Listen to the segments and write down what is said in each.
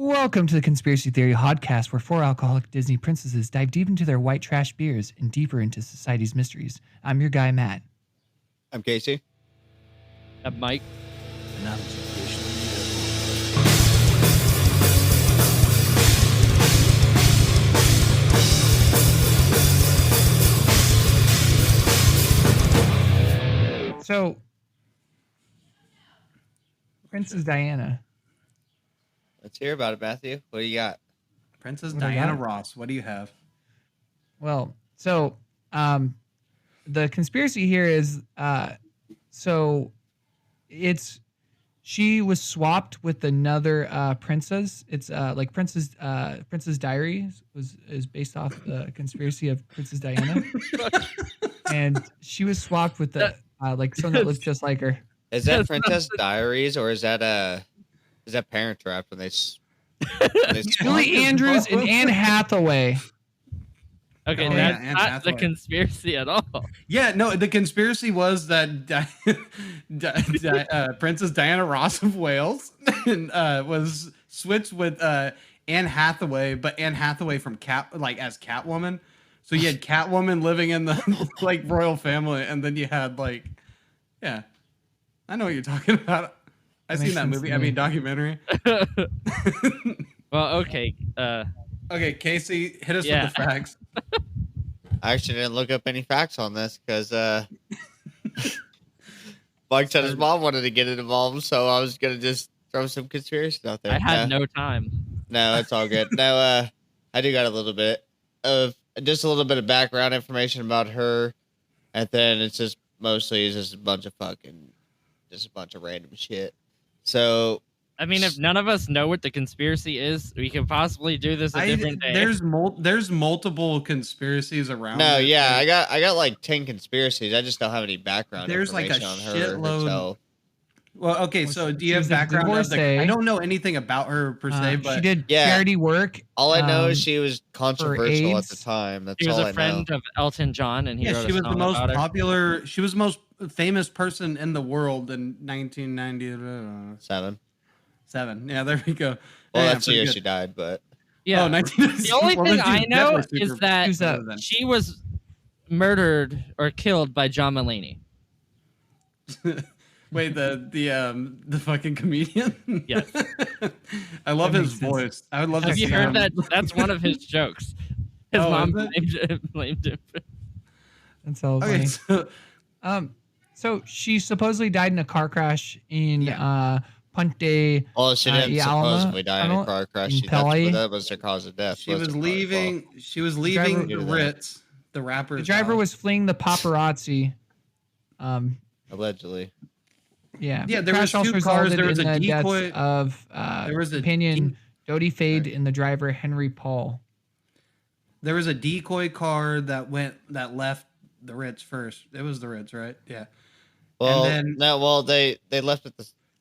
Welcome to the Conspiracy Theory Podcast, where four alcoholic Disney princesses dive deep into their white trash beers and deeper into society's mysteries. I'm your guy, Matt. I'm Casey. I'm Mike. And I'm So, Princess Diana. Let's hear about it, Matthew. What do you got? Princess What do I Diana got? Ross. What do you have? Well, so the conspiracy here is she was swapped with another princess. It's like Princess Diaries is based off the conspiracy of Princess Diana, and she was swapped with the like someone that looked just like her. Is that Princess Diaries or is that Parent Trap when they Julie Andrews and Anne Hathaway. Okay, Oh, that's yeah, Anne not Hathaway. the conspiracy at all. Yeah, no, the conspiracy was that Princess Diana Ross of Wales was switched with Anne Hathaway, but Anne Hathaway from as Catwoman. So you had Catwoman living in the like royal family, and then you had I know what you're talking about. I've seen that movie. I mean, documentary. Well, okay. Okay, Casey, hit us Yeah. with the facts. I actually didn't look up any facts on this because Mike said his mom wanted to get it involved, so I was gonna just throw some conspiracies out there. I had no time. No, it's all good. No, I do got a little bit of background information about her, and then it's just mostly just a bunch of random shit. So I mean, if none of us know what the conspiracy is, we can possibly do this a different day. There's multiple conspiracies around. no, it. yeah, I got like 10 conspiracies. I just don't have any background There's like a information on her shitload. herself. Well, okay, so do you She have was a background? divorcee. I don't know anything about her per se, but She did Yeah. charity work. All I know is she was controversial at the AIDS. time. That's She was all a I know. friend of Elton John, and he yeah, wrote she a was the song most about her. popular. She was the most famous person in the world in 1997. 7. Yeah, there we go. Well, Yeah, that's the pretty year good. she died, but Yeah. Oh, 1997. The only Well, thing then I she's know definitely is super that Who's that? better than- she was murdered or killed by John Mulaney. Wait, the fucking comedian. Yes. I love That his makes sense. voice. I would love Have to you see heard him. that? That's one of his jokes. His Oh, mom is blamed him. That's all Okay, funny. so So she supposedly died in a car crash in Ponte. well, she didn't Alma supposedly die in a tunnel car crash. in Pele. That was her cause of death. she was leaving driver- the Ritz, the rapper. The driver was fleeing the paparazzi. Allegedly. Yeah. Yeah, the there crash was two also cars. resulted There was in a the deaths decoy. of There was a companion Dodie Fade Sorry. and the driver Henry Paul. There was a decoy car that left the Ritz first. It was the Ritz, right? Yeah. Well, then- they left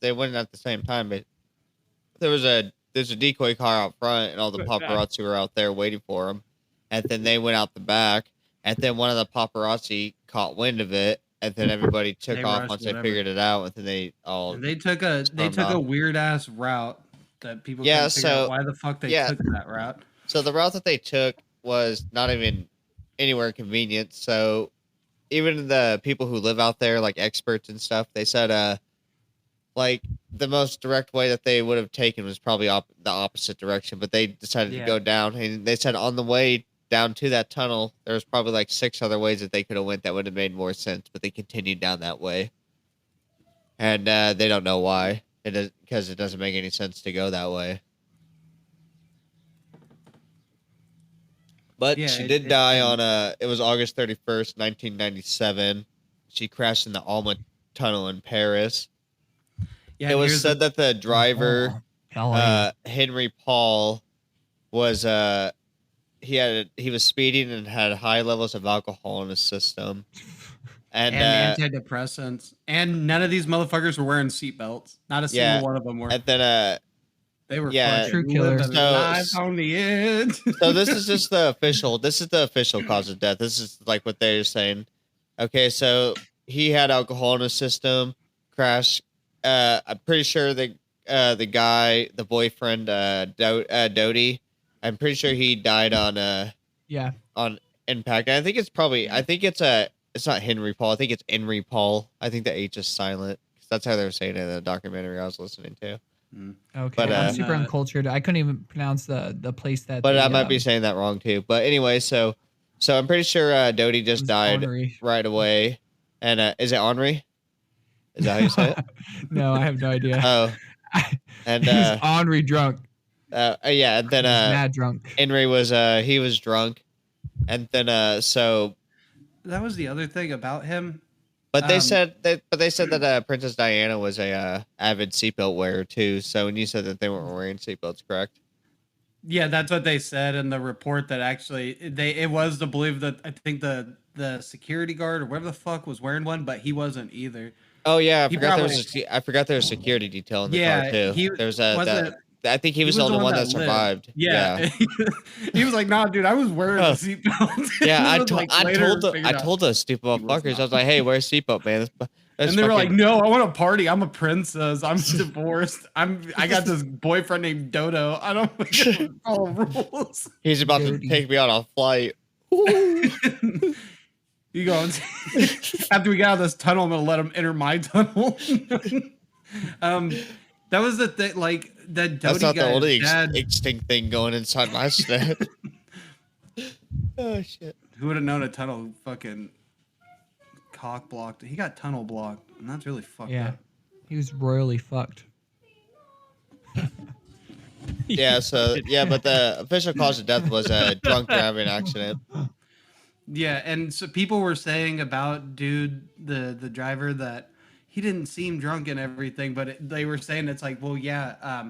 they went at the same time, but there's a decoy car out front, and all the paparazzi were out there waiting for them, and then they went out the back, and then one of the paparazzi caught wind of it, and then everybody took They off rushed, once whatever. they figured it out, and then they all They took a off. weird ass route that people Yeah, couldn't figure out so- why the fuck they yeah. took that route. So the route that they took was not even anywhere convenient. So even the people who live out there, like experts and stuff, they said, like the most direct way that they would have taken was probably the opposite direction. But they decided Yeah. to go down, and they said on the way down to that tunnel, there was probably like 6 other ways that they could have went that would have made more sense. But they continued down that way, and they don't know why. It is because it doesn't make any sense to go that way. But Yeah, she it- did it- die on it was August 31st, 1997. She crashed in the Alma tunnel in Paris. Yeah, It was here's said that the driver, Henry Paul, was he was speeding and had high levels of alcohol in his system. And antidepressants, and none of these motherfuckers were wearing seatbelts. Not a single Yeah. one of them were. They were yeah, fucking True killers. living life on the edge. so this is just the official. This is the official cause of death. This is like what they're saying. Okay, so he had alcohol in his system. Crash. I'm pretty sure they the guy, the boyfriend, Dodie. I'm pretty sure he died on Yeah. impact. And I think it's it's not Henry Paul. I think it's Henry Paul. I think the H is silent. That's how they were saying it in the documentary I was listening to. Okay. But, I'm super uncultured. I couldn't even pronounce the place that. But they, I might be saying that wrong too. But anyway, so I'm pretty sure Dodie just died right away. And is it Henri? Is that how you say it? No, I have no idea. Oh, and he's Henri drunk. Yeah, and then mad drunk. Henry was he was drunk, and then so that was the other thing about him. But they said that Princess Diana was a avid seatbelt wearer too. So when you said that they weren't wearing seatbelts, correct? Yeah, that's what they said in the report. That actually it was to believe that I think the security guard or whatever the fuck was wearing one, but he wasn't either. Oh yeah, I forgot there was a security detail in the car too. There's I think he was the only one that survived. Yeah. He was like, "Nah, dude, I was wearing a seatbelt." Yeah, I told those stupid motherfuckers. I was like, "Hey, wear a seatbelt, man." And they were like, "No, I want to party. I'm a princess. I'm divorced. I got this boyfriend named Dodo. I don't follow rules." He's about to take me on a flight. You go after we get out of this tunnel, I'm gonna let him enter my tunnel. That was the thing, like that. That's not the only extinct thing going inside my shed. Oh shit! Who would have known a tunnel fucking cock blocked? He got tunnel blocked, and that's really fucked up. He was royally fucked. Yeah. So yeah, but the official cause of death was a drunk driving accident. Yeah, and so people were saying about the driver that he didn't seem drunk and everything, but they were saying it's like, well, yeah,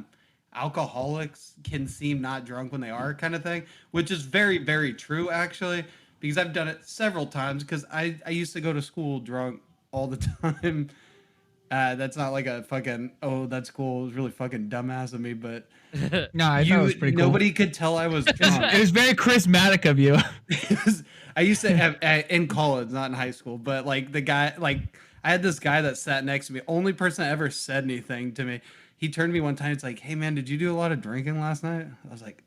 alcoholics can seem not drunk when they are, kind of thing, which is very, very true, actually, because I've done it several times, because I used to go to school drunk all the time. That's not like a fucking, oh, that's cool. It was really fucking dumbass of me, but no, I thought it was pretty cool. Nobody could tell I was drunk. It was very charismatic of you. I used to have in college, not in high school, but like the guy, like I had this guy that sat next to me. Only person that ever said anything to me. He turned to me one time. It's like, "Hey man, did you do a lot of drinking last night?" I was like,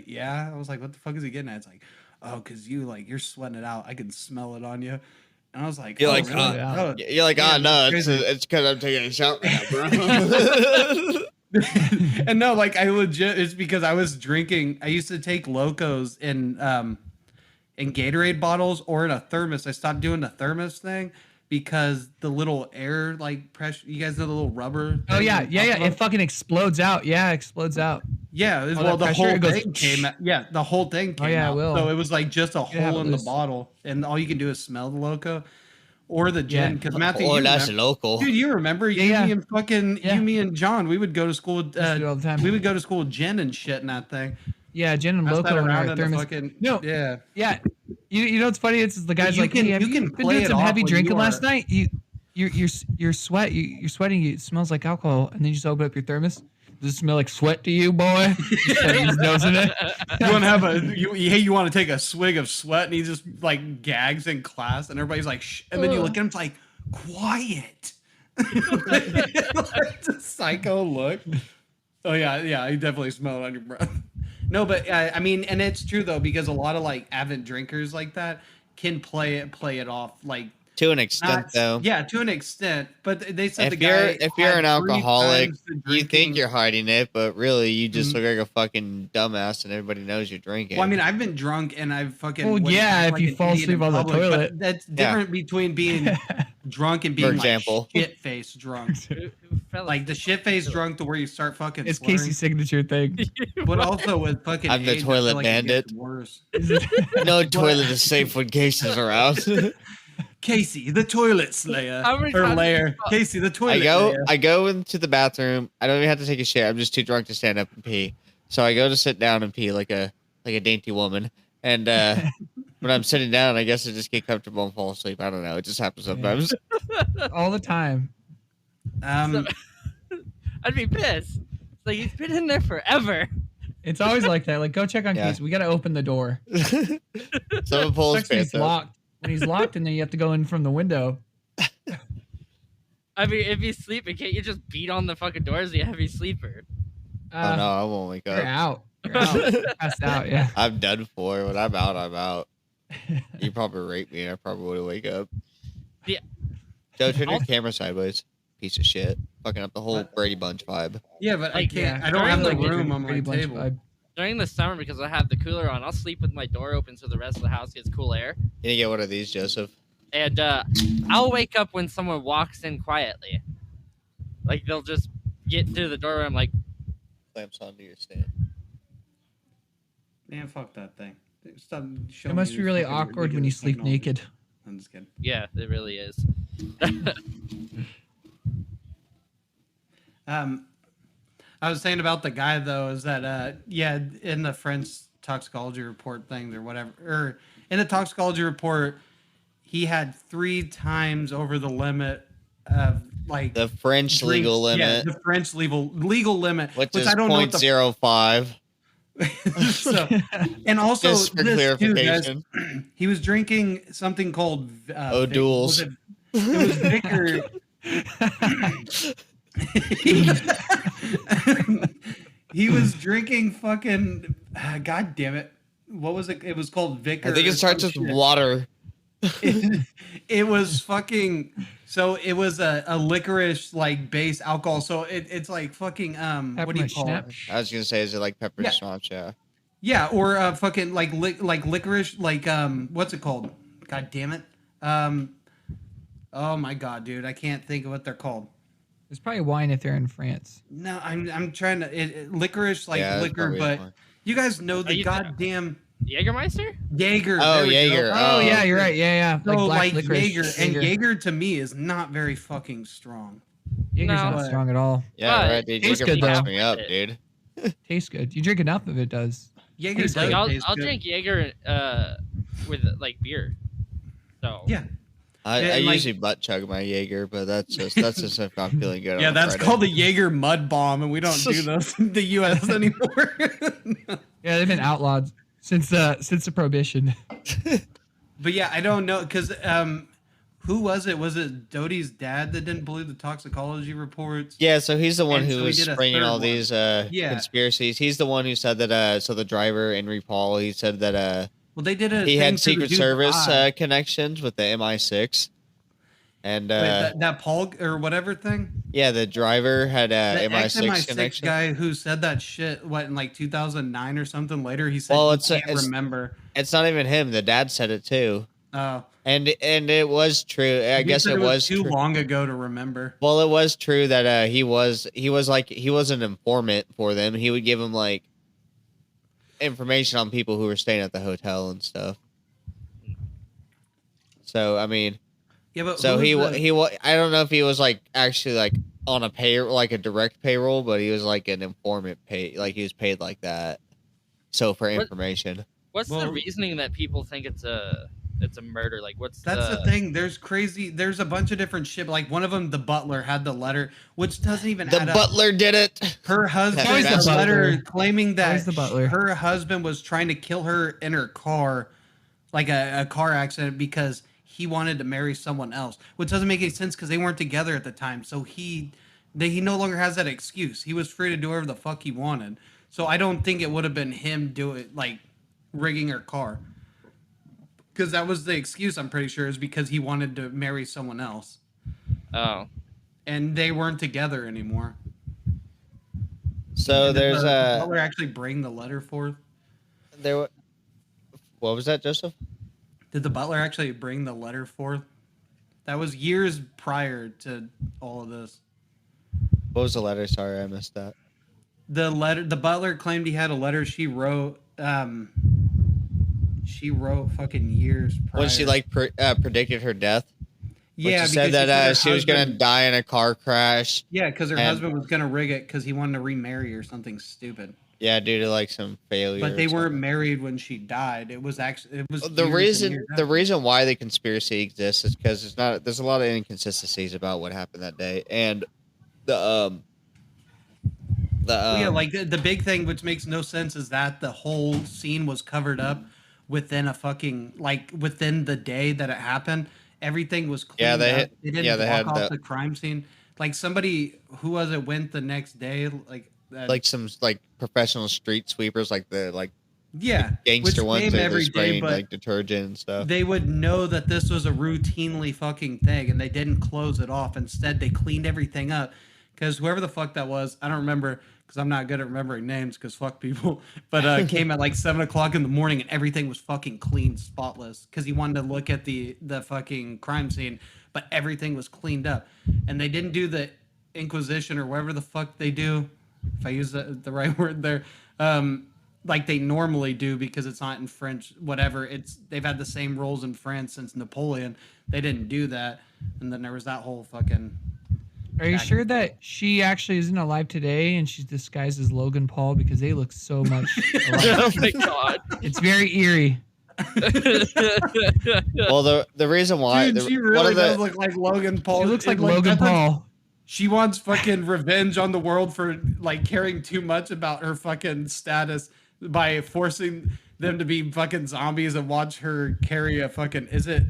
yeah." I was like, "What the fuck is he getting at?" It's like, "Oh, cause you're sweating it out. I can smell it on you." And I was like, "You're like, really? You're like, no, it's because I'm taking a shot right now, bro." And no, like I legit, it's because I was drinking. I used to take Locos in Gatorade bottles or in a thermos. I stopped doing the thermos thing because the little air like pressure. You guys know the little rubber. Oh yeah. It fucking explodes out. Yeah, it explodes out. Yeah, well, the whole thing came out. Yeah, the whole thing came out. So it was like just a hole in the bottle, and all you can do is smell the Loco or the gin. Because Matthew, that's local. Dude, you remember me and John? We would go to school. all the time. We would go to school with gin and shit in that thing. Yeah, gin and Loco around in thermos. Yeah. You know what's funny? It's the guy's like, "Hey, you can been doing some heavy drinking last night. You're sweating. It smells like alcohol." And then you just open up your thermos. Does it smell like sweat to you, boy? His nose in it. You want to have you want to take a swig of sweat, and he just like gags in class, and everybody's like, "Shh," and then you look at him, it's like, "Quiet." Like the psycho look. Oh yeah, I definitely smell it on your breath. No, but I mean, and it's true though, because a lot of like avid drinkers like that can play it off like to an extent, though. Yeah, to an extent. But they said if you're an alcoholic, you think you're hiding it, but really you just look like a fucking dumbass, and everybody knows you're drinking. Well, I mean, I've been drunk and I've fucking. Well, yeah, if you fall asleep on the toilet, that's different between being drunk and being, for example, like shit-faced drunk. Like the shit-faced drunk to where you start fucking. It's slurring. Casey's signature thing. But also with fucking. I'm the toilet bandit. Worse. No toilet is safe when Casey's around. Casey, the toilet slayer. Casey, the toilet slayer. I go into the bathroom. I don't even have to take a shit. I'm just too drunk to stand up and pee. So I go to sit down and pee like a dainty woman. And when I'm sitting down, I guess I just get comfortable and fall asleep. I don't know. It just happens sometimes. All the time. I'd be pissed. It's like he's been in there forever. It's always like that. Like, go check on Casey. We got to open the door. Someone pulls his pants up. Locked. When he's locked, and then you have to go in from the window. I mean, if he's sleeping, can't you just beat on the fucking door? Is he a heavy sleeper? Oh no, I won't wake You're up. out. You're out. Passed out. Yeah. I'm done for. When I'm out, I'm out. You probably rape me, and I probably would wake up. Yeah. Joe, turn your Also- camera sideways. Piece of shit. Fucking up the whole What? Brady Bunch vibe. Yeah, but I Like, can't. yeah, I don't have the like, room on my Pretty Bunch table. vibe. During the summer, because I have the cooler on, I'll sleep with my door open so the rest of the house gets cool air. Can you get one of these, Joseph? And I'll wake up when someone walks in quietly. Like, they'll just get through the door and I'm like, Clamps onto your stand. Man, fuck that thing. Stop showing It must me be this really fucking awkward when you ridiculous sleep technology. naked. I'm just kidding. yeah, it really is. I was saying about the guy though is that yeah, in the French toxicology report thing or whatever, or in the toxicology report, he had 3 times over the limit of like The French drinks- legal Yeah, limit, the French legal limit, which is I don't know what the 0.05. so, and also Just for this too, guys, clarification. he was drinking something called O'Doul's. It was Vicar. He was drinking fucking. God damn it! What was it? It was called Vicar. I think or it starts some with shit. water. It was fucking. So it was a licorice like base alcohol. So it's like fucking what do you Peppermint call schnapps. it? I was gonna say, is it like pepper Yeah. schnapps? Yeah. Yeah, or fucking like licorice, like what's it called? God damn it. Oh my god, dude, I can't think of what they're called. There's probably wine if they're in France. No, I'm trying to licorice like Yeah, that's liquor, probably but fine. you guys know the you- goddamn Jägermeister? Jaeger. Oh, there we go. Jaeger. Oh, Oh, yeah, you're right. Yeah, yeah. So black like licorice. Jaeger, and Jaeger to me is not very fucking strong. Jaeger's No. not strong at all. Yeah, But right, dude. tastes Jaeger good, though. fucks me up, dude. Tastes good. You drink enough of it, does. Jaeger Tastes does Like, I'll taste good. drink Jaeger with like beer. So Yeah, I And, like- usually butt chug my Jaeger, but that's just if I'm feeling good. yeah, on a that's Friday. called a Jaeger mud bomb, and we don't do those in the U.S. anymore. Yeah, they've been outlawed since the prohibition. But yeah, I don't know because who was it? Was it Dodie's dad that didn't believe the toxicology reports? Yeah, so he's the one And who so he was did a springing third all one. these Yeah. conspiracies. He's the one who said that. So the driver Henry Paul, he said that Well, they did a he thing had to the Secret dude's Service eye. connections with the MI6, and Wait, that Paul or whatever thing. yeah, the driver had The MI6 ex-MI6 connection. guy who said that shit. What in like 2009 or something? Later, he said Well, he it's- can't remember. It's not even him. The dad said it too, Oh, and it was true. I he guess said it was too true. long ago to remember. Well, it was true that he was an informant for them. He would give them like information on people who were staying at the hotel and stuff. So I mean, Yeah, but so who was the- he I don't know if he was like actually like on a pay like a direct payroll, but he was like an informant pay, like he was paid like that. So for What- information. what's Well- the reasoning that people think it's a murder? Like, what's That's the thing. There's a bunch of different shit. Like one of them, the butler had the letter, which doesn't even The add up. butler did it. Her husband Always had the a letter butler. claiming that Always the butler. her husband was trying to kill her in her car, like a car accident, because he wanted to marry someone else, which doesn't make any sense because they weren't together at the time. So he no longer has that excuse. He was free to do whatever the fuck he wanted. So I don't think it would have been him doing like rigging her car, because that was the excuse. I'm pretty sure is because he wanted to marry someone else, Oh, and they weren't together anymore. So And did there's the butler actually bring the letter forth? what was that, Joseph? Did the butler actually bring the letter forth? That was years prior to all of this. What was the letter? Sorry, I missed that. The butler claimed he had a letter she wrote. She wrote fucking years prior. When she like predicted her death. yeah, When she said because that her she was gonna husband- die in a car crash. Yeah, because her and- husband was gonna rig it because he wanted to remarry or something stupid. Yeah, due to like some failure. But they or weren't something. married when she died. It was The years reason and years the after. reason why the conspiracy exists is because there's a lot of inconsistencies about what happened that day, and the Yeah, like the big thing which makes no sense is that the whole scene was covered up within a fucking like within the day that it happened, everything was cleaned Yeah, up. They didn't they block had off the crime scene. Like somebody who was it went the next day, like some like professional street sweepers, like the yeah, which gangster ones. came They're every day, spraying but like detergent and stuff. they would know that this was a routinely fucking thing, and they didn't close it off. Instead, they cleaned everything up because whoever the fuck that was, I don't remember because I'm not good at remembering names because fuck people. But came at like 7 o'clock in the morning, and everything was fucking clean, spotless, because he wanted to look at the fucking crime scene, but everything was cleaned up, and they didn't do the Inquisition or whatever the fuck they do, if I use the right word there. Like they normally do because it's not in French, whatever. They've had the same rules in France since Napoleon. They didn't do that, and then there was that whole fucking. Are you sure that she actually isn't alive today and she's disguised as Logan Paul because they look so much alike? Oh my god. It's very eerie. Well, the reason why Dude, she really does look like Logan Paul. She looks like Logan Paul. She wants fucking revenge on the world for like caring too much about her fucking status by forcing them to be fucking zombies and watch her carry a fucking is it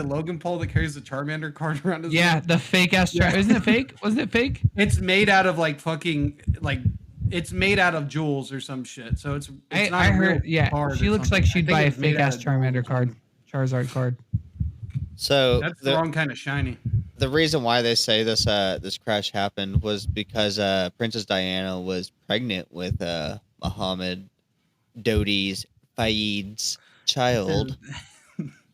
Logan Paul that carries the Charmander card around his neck? The fake ass Isn't it fake? Wasn't it fake? It's made out of like fucking like it's made out of jewels or some shit. So it's not I heard card she or looks like something. she'd I buy a think it's made fake out ass of jewels. Charmander card. Charizard card. So That's the wrong kind of shiny. the reason why they say this crash happened was because Princess Diana was pregnant with Muhammad Dodi's Fayed's child.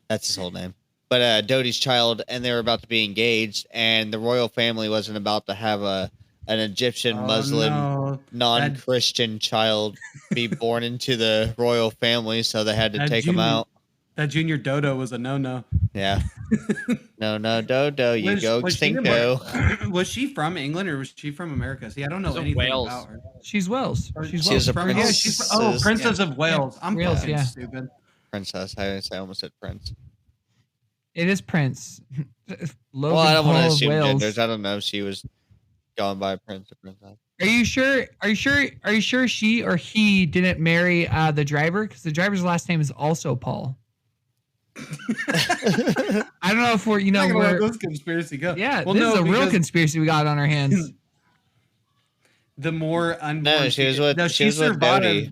That's his whole name. But Dodi's child, and they were about to be engaged, and the royal family wasn't about to have an Egyptian Muslim non-Christian child be born into the royal family, so they had to take him out. That Junior Dodo was a no-no. Yeah. No, Dodo, you go extinto. Was she from England or was she from America? See, I don't know anything Wales. about her. She's Welsh. She's Welsh. a From, princess. Princess of Wales. I'm Wales, fucking yeah. stupid. Princess. I almost said prince. It is Prince. Logan Well, I don't want Paul to of assume Wales. genders. I don't know if she was gone by prince or princess. Are you sure? Are you sure she or he didn't marry the driver? Because the driver's last name is also Paul. I don't know if we're I'm not gonna let this conspiracy go. Yeah, well, this is a real because conspiracy we got on our hands. The more unborn No, she was with Dodie.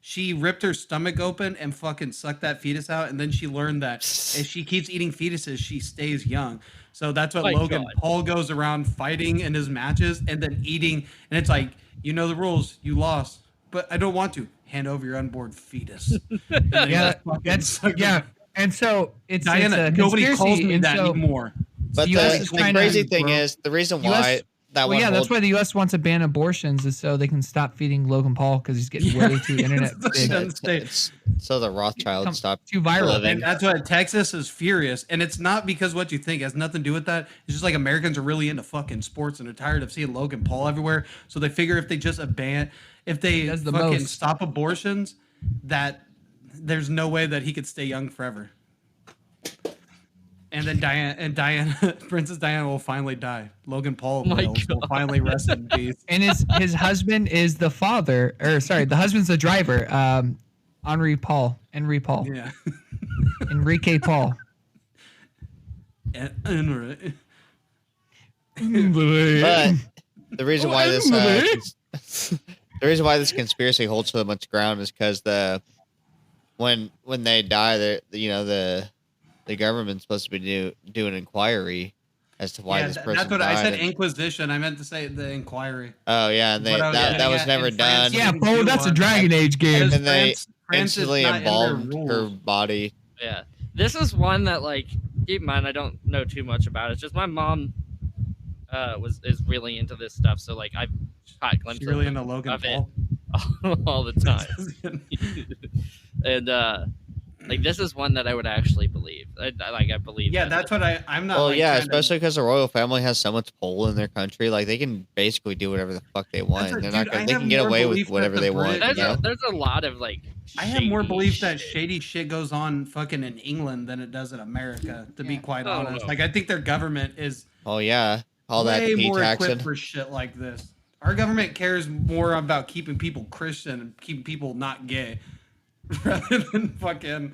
She ripped her stomach open and fucking sucked that fetus out, and then she learned that if she keeps eating fetuses, she stays young. So that's what Logan Paul goes around fighting in his matches and then eating. And it's like, you know the rules, you lost, but I don't want to. Hand over your unborn fetus. And so it's Diana. a Nobody conspiracy, calls me and that so anymore. But the crazy thing is, the reason why that's why the U.S. wants to ban abortions is so they can stop feeding Logan Paul because he's getting way too internet big. So the Rothschild stopped too viral. living. And that's why Texas is furious. And it's not because what you think. It has nothing to do with that. It's just like Americans are really into fucking sports and are tired of seeing Logan Paul everywhere. So they figure if they just if they fucking stop abortions, that there's no way that he could stay young forever. And then Princess Diana will finally die. Logan Paul will finally rest in peace. And his husband is the father, the husband's the driver. Henry Paul. Yeah. Enrique Paul. But the reason why this conspiracy holds so much ground is because when they die, the government's supposed to be do an inquiry as to why this person that's what died. I said. Inquisition. I meant to say the inquiry. Oh yeah, and that was never done. Yeah, Paul, that's a Dragon Age game. And they instantly embalmed her body. Yeah, this is one that keep in mind I don't know too much about it. It's just my mom is really into this stuff, so I've caught glimpses. She's really into Logan Paul all the time, and this is one that I would actually believe. I believe. Yeah, that's what I'm not. Well, yeah, especially because the royal family has so much pull in their country. They can basically do whatever the fuck they want. They can get away with whatever they want. There's a lot of I have more belief that shady shit goes on fucking in England than it does in America. To be quite honest, I think their government is. Oh yeah, all that way more taxing equipped for shit like this. Our government cares more about keeping people Christian and keeping people not gay. Rather than fucking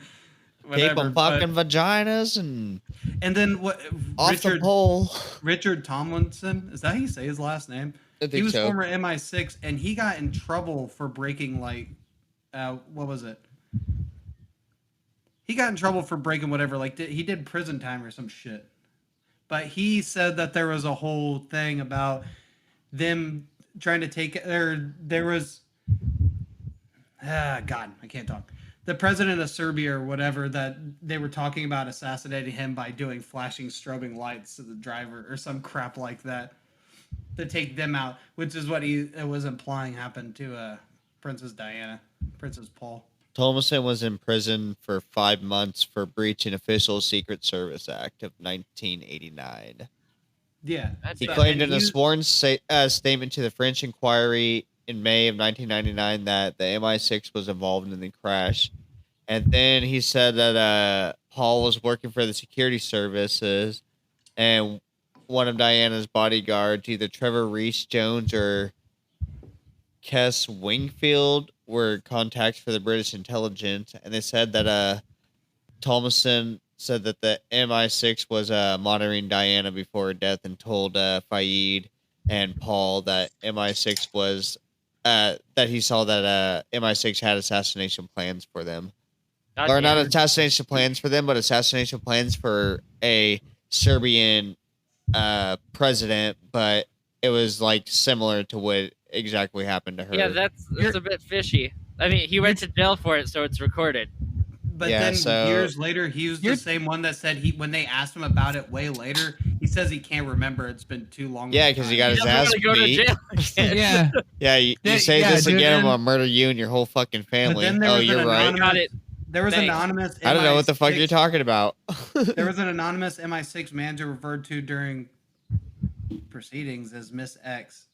Keep them but- fucking vaginas and And then what? off the pole. Richard Tomlinson, is that how you say his last name? I think He was so. former MI6, and he got in trouble for breaking what was it? He got in trouble for breaking whatever. He did prison time or some shit. But he said that there was a whole thing about them trying to take there was. God, I can't talk. The president of Serbia or whatever, that they were talking about assassinating him by doing flashing strobing lights to the driver or some crap like that to take them out, which is what he was implying happened to Princess Diana, Princess Paul. Thomason was in prison for 5 months for breaching Official Secret Service Act of 1989. Yeah. He claimed in a sworn statement to the French Inquiry in May of 1999 that the MI6 was involved in the crash. And then he said that Paul was working for the security services, and one of Diana's bodyguards, either Trevor Reese Jones or Kess Wingfield, were contacts for the British intelligence. And they said that Thomason said that the MI6 was monitoring Diana before her death and told Faid and Paul that MI6 was that he saw that MI6 had assassination plans for them. Or not assassination plans for them, but assassination plans for a Serbian president, but it was like similar to what exactly happened to her. Yeah, that's a bit fishy. I mean, he went to jail for it, so it's recorded. But then years later, he was the same one that said when they asked him about it way later, he says he can't remember. It's been too long. Yeah, because he got his ass beat. Yeah. You say this again, I'm gonna murder you and your whole fucking family. Oh, you're right. Got it. There was an anonymous. I don't know what the fuck you're talking about. There was an anonymous MI6 manager referred to during proceedings as Miss X.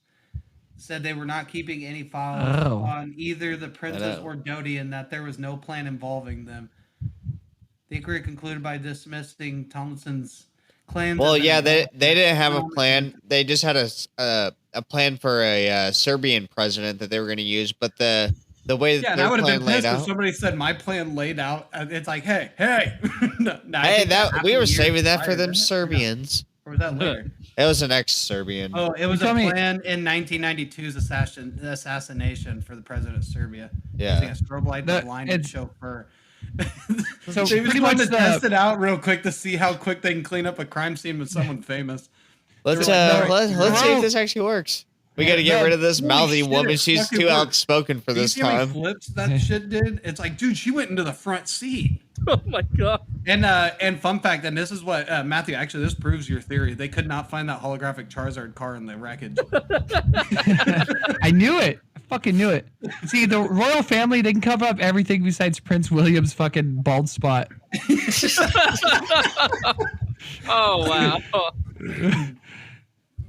Said they were not keeping any files on either the princess or Dodi, and that there was no plan involving them. The inquiry concluded by dismissing Tomlinson's claims. Well, yeah, they didn't have a plan. They just had a plan for a Serbian president that they were going to use, but the way that their plan laid out. If somebody said my plan laid out, it's like, hey, no, we were saving that for them Serbians. Or was that later? It was an ex-Serbian. Oh, it was a plan in 1992's assassination for the president of Serbia. Yeah, using a strobe light to blind and chauffeur. So they pretty just much to test it out real quick to see how quick they can clean up a crime scene with someone famous. Let's see if this actually works. We got to get rid of this mouthy woman. She's too outspoken for this time. Flips that shit did. It's like, dude, she went into the front seat. Oh my god! And fun fact, and this is what Matthew. Actually, this proves your theory. They could not find that holographic Charizard car in the wreckage. I knew it. I fucking knew it. See, the royal family, they can cover up everything besides Prince William's fucking bald spot. Oh wow!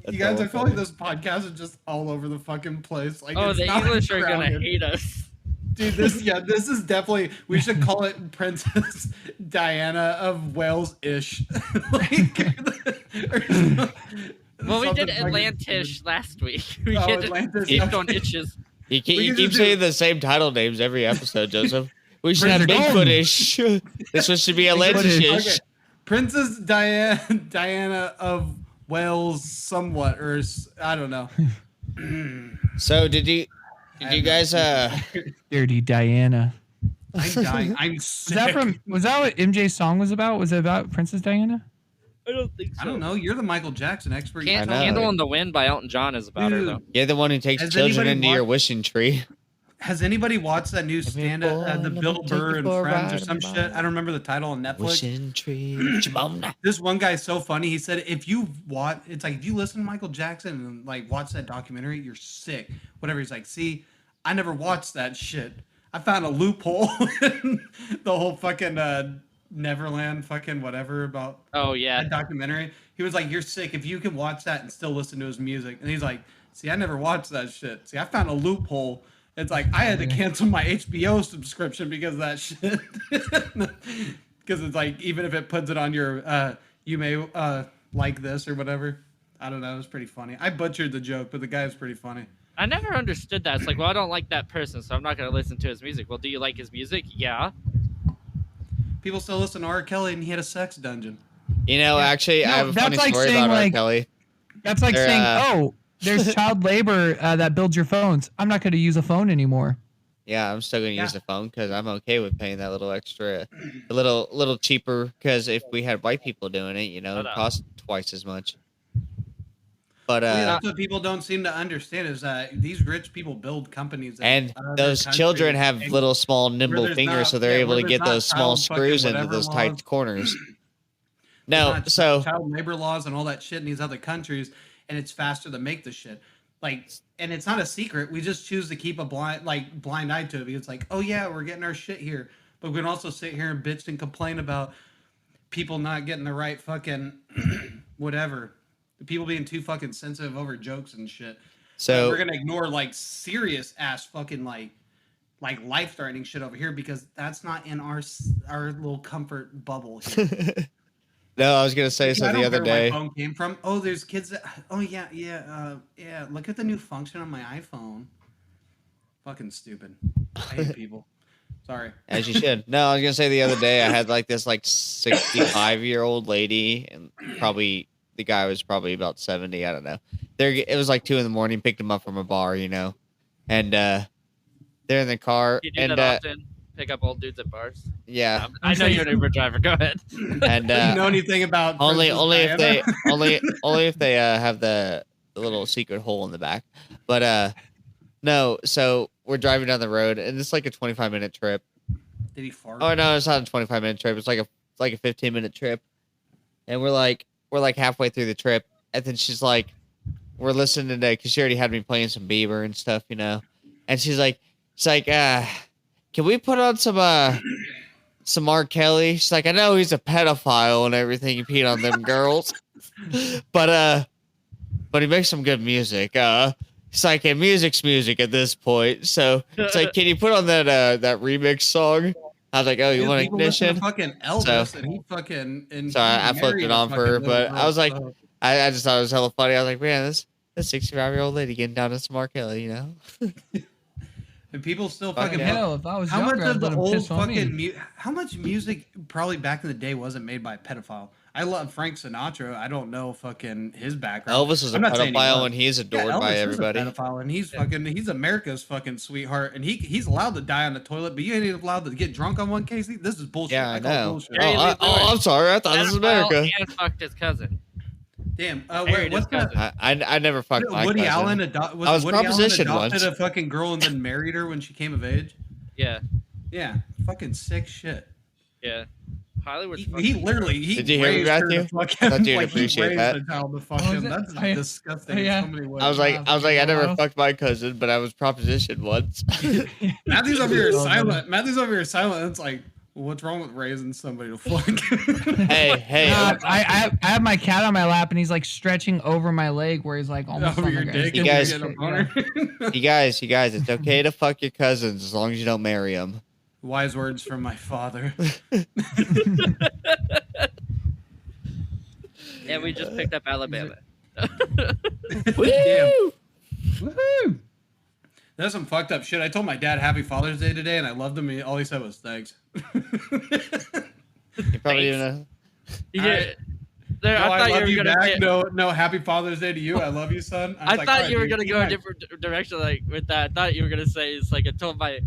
You guys, I feel like this podcast is just all over the fucking place. Like, the English are gonna hate us. Dude, this is definitely, we should call it Princess Diana of Wales-ish. Well, we did Atlantis last week. We kept on itches. You keep saying the same title names every episode, Joseph. We should have Bigfoot-ish. This one should be Atlantis-ish. Okay. Princess Diana of Wales somewhat, or I don't know. So did you guys Dirty Diana. I'm dying. I'm sick. Was that what MJ's song was about? Was it about Princess Diana? I don't think so. I don't know. You're the Michael Jackson expert. Candle in the Wind by Elton John is about her, though. You're the one who takes children into your wishing tree. Has anybody watched that new stand-up, the Bill Burr and Friends or some shit? I don't remember the title on Netflix. Wishing tree. This one guy's so funny. He said, if you listen to Michael Jackson and like watch that documentary, you're sick. Whatever. He's like, see, I never watched that shit. I found a loophole in the whole fucking Neverland fucking whatever about that documentary. He was like, you're sick if you can watch that and still listen to his music. And he's like, see, I never watched that shit. See, I found a loophole. It's like I had to cancel my HBO subscription because of that shit. Because it's like, even if it puts it on your you may like this or whatever. I don't know. It was pretty funny. I butchered the joke, but the guy was pretty funny. I never understood that. It's like, well, I don't like that person, so I'm not going to listen to his music. Well, do you like his music? Yeah. People still listen to R. Kelly, and he had a sex dungeon. Actually, I have a funny story about R. Kelly. That's like saying, "Oh, there's child labor that builds your phones. I'm not going to use a phone anymore." Yeah, I'm still going to use the phone because I'm okay with paying that little extra, a little cheaper. Because if we had white people doing it, it costs twice as much. But that's what people don't seem to understand is that these rich people build companies, and those children have little small nimble fingers, so they're able to get those small screws into those tight corners. No, so child labor laws and all that shit in these other countries, and it's faster to make the shit. Like, and it's not a secret. We just choose to keep a blind eye to it. Because it's like, oh yeah, we're getting our shit here, but we can also sit here and bitch and complain about people not getting the right fucking whatever. The people being too fucking sensitive over jokes and shit. So we're gonna ignore like serious ass fucking like life threatening shit over here because that's not in our little comfort bubble here. No, I was gonna say so the other day. Where my phone came from. Oh, there's kids that. Oh yeah. Look at the new function on my iPhone. Fucking stupid. I hate people. Sorry. As you should. No, I was gonna say the other day I had this 65-year-old lady, and probably the guy was probably about 70. I don't know. It was 2 a.m. Picked him up from a bar, and they're in the car. You do that often? Pick up old dudes at bars. Yeah, I know you're an Uber driver. Go ahead. And do you know anything about only if they have the little secret hole in the back. But no. So we're driving down the road, and it's a 25-minute trip. Did he fart? Oh no, it's not a 25-minute trip. It's like a 15-minute trip, and we're halfway through the trip, and then she's like, we're listening to because she already had me playing some Bieber and stuff, and she's like, can we put on some R. Kelly? She's like, I know he's a pedophile and everything. He peed on them girls, but he makes some good music. It's like, and music's music at this point. So it's like, can you put on that remix song? I was like, oh, you want ignition? Fucking Elvis, and he fucking. And sorry, I flipped it on for her, but I was like, I just thought it was hella funny. I was like, man, this 65-year-old lady getting down to some R. Kelly, And people still fucking hell. If I was how younger, much of the old fucking how much music probably back in the day wasn't made by a pedophile? I love Frank Sinatra. I don't know fucking his background. Elvis is a pedophile and he's adored by everybody. Is a pedophile and he's America's fucking sweetheart and he's allowed to die on the toilet, but you ain't even allowed to get drunk on one case. This is bullshit. Yeah, I know. Bullshit. I'm sorry. I thought this was America. And fucked his cousin. Damn. What's that? I never fucked my Woody cousin. Allen I was propositioned adopted once. a fucking girl and then married her when she came of age. Yeah. Yeah. Fucking sick shit. Yeah. Hollywood. He literally. Did you hear me, Matthew? I thought you'd appreciate that. That's disgusting in so many ways. I was like, I never fucked my cousin, but I was propositioned once. Matthew's over here silent. It's like, what's wrong with raising somebody to fuck? Hey. I have my cat on my lap, and he's stretching over my leg, where he's almost over your dick. You guys, it's okay to fuck your cousins as long as you don't marry them. Wise words from my father. And we just picked up Alabama. Woo! Woohoo! That's some fucked up shit. I told my dad Happy Father's Day today, and I loved him. All he said was thanks. You probably didn't know. I thought you were gonna back. No, Happy Father's Day to you. I love you, son. I thought you were gonna go a different direction, with that. I thought you were gonna say it's I told my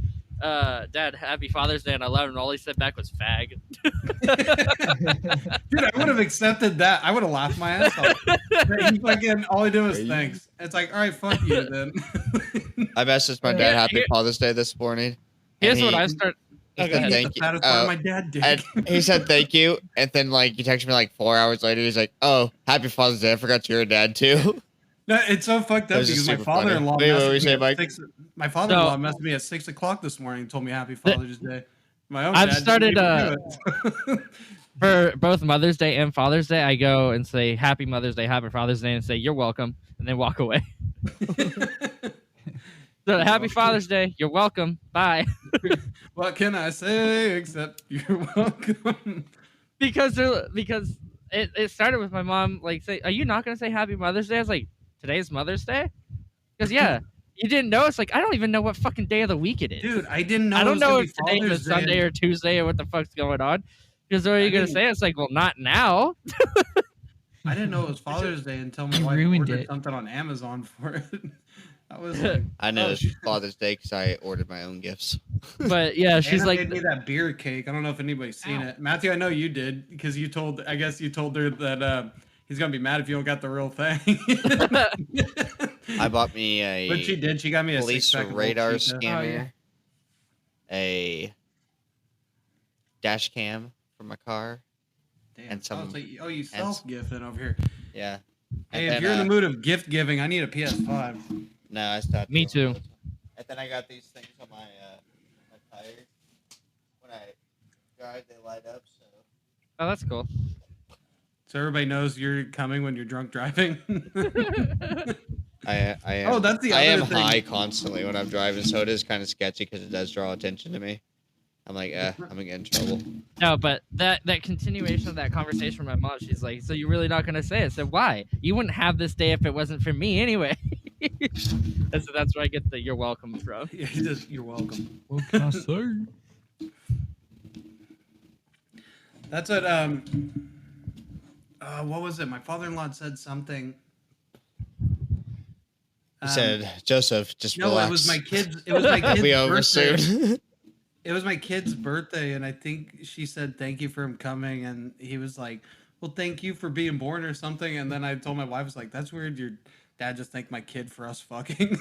dad Happy Father's Day, and I loved him. And all he said back was fag. Dude, I would have accepted that. I would have laughed my ass off. All he did was thanks. It's all right, fuck you then. I messaged my dad Happy Father's Day this morning. Here's what I start. He said thank you. My dad did. He said thank you, and then he texted me 4 hours later. He's like, "Oh, Happy Father's Day! I forgot you're a dad too." No, it's so fucked up because my father-in-law messaged me at 6 o'clock this morning and told me Happy Father's Day. My own I've started for both Mother's Day and Father's Day. I go and say Happy Mother's Day, Happy Father's Day, and say you're welcome, and then walk away. So Happy Father's Day, you're welcome. Bye. What can I say except you're welcome? Because it started with my mom say, are you not gonna say Happy Mother's Day? I was like, today's Mother's Day? Because yeah. You didn't know? It's like I don't even know what fucking day of the week it is. Dude, I didn't know. I it don't was know gonna if be today Father's is Day. Sunday or Tuesday or what the fuck's going on. Because what are you gonna say? It's like, well, not now. I didn't know it was Father's Day until my You wife ruined ordered it. something on Amazon for it. I was like, I know oh, it's Father's Day because I ordered my own gifts. But yeah, she's Anna like, made me that beer cake. I don't know if anybody's seen Ow. it. Matthew, I know you did because you told. I guess you told her that he's gonna be mad if you don't got the real thing. I bought me a But she did. She got me a police six-pack of radar Old Chica. scanner, yeah. a dash cam for my car. Damn. And some- oh, you self-gifting over here. Yeah. Hey, And if then, you're in the mood of gift giving, I need a PS5. No, I stopped. Me doing too. it. And then I got these things on my tires. When I drive, they light up. So oh, that's cool. So everybody knows you're coming when you're drunk driving. I am. Oh, that's the I other am thing. high constantly when I'm driving, so it is kind of sketchy because it does draw attention to me. I'm like, I'm gonna get in trouble. No, but that continuation of that conversation with my mom, she's like, so you're really not gonna say it? I said, why? You wouldn't have this day if it wasn't for me anyway. And so that's where I get the "you're welcome" from. Yeah, you're welcome. What can I say? That's what what was it? My father-in-law said something. He said, Joseph, just no, relax. it was my kids. It was my It'll kid's be over birthday. soon. It was my kid's birthday, and I think she said thank you for him coming, and he was like, "Well, thank you for being born" or something. And then I told my wife, "I was like, that's weird. Your dad just thanked my kid for us fucking."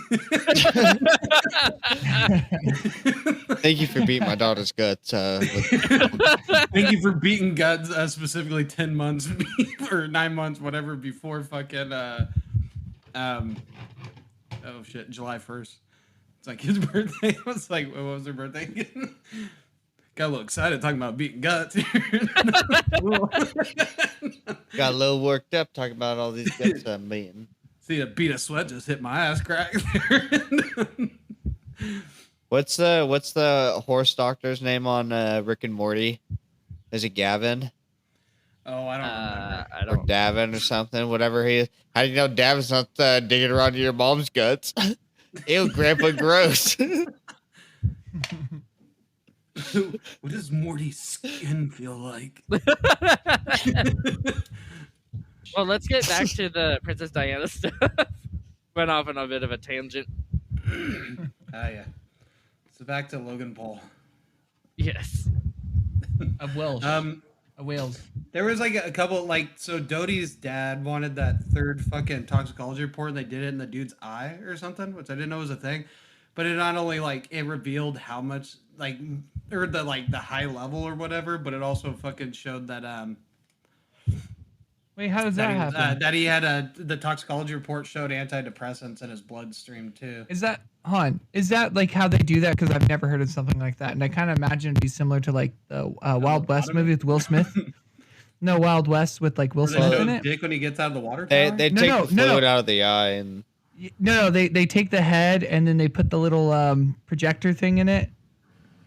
Thank you for beating my daughter's guts. Thank you for beating guts, specifically 10 months or 9 months, whatever, before fucking oh shit, July 1st. It's like his birthday. I was like, what was her birthday again? Got a little excited talking about beating guts here. Got a little worked up talking about all these guts I'm beating. See, a beat of sweat just hit my ass crack. What's the horse doctor's name on Rick and Morty? Is it Gavin Oh, I don't remember. I or don't. Davin or something? Whatever he is. How do you know Davin's not digging around your mom's guts? Ew, Grandpa, gross. What does Morty's skin feel like? Well, let's get back to the Princess Diana stuff. Went off on a bit of a tangent. Yeah. So back to Logan Paul. Yes. Of Welsh. Um, Of Wales. There was like a couple, like, so Dodie's dad wanted that third fucking toxicology report, and they did it in the dude's eye or something, which I didn't know was a thing. But it not only like it revealed how much like or the high level or whatever, but it also fucking showed that Wait, how does that he was, happen? that he had the toxicology report showed antidepressants in his bloodstream too. Is that Is that like how they do that? Because I've never heard of something like that, and I kind of imagine it'd be similar to like the Wild West lobotomy? movie with Will Smith. No, Wild West with like Will Where they Smith show in it. Dick when he gets out of the water They tower? take No, the no, fluid out of the eye and No, they take the head and then they put the little projector thing in it,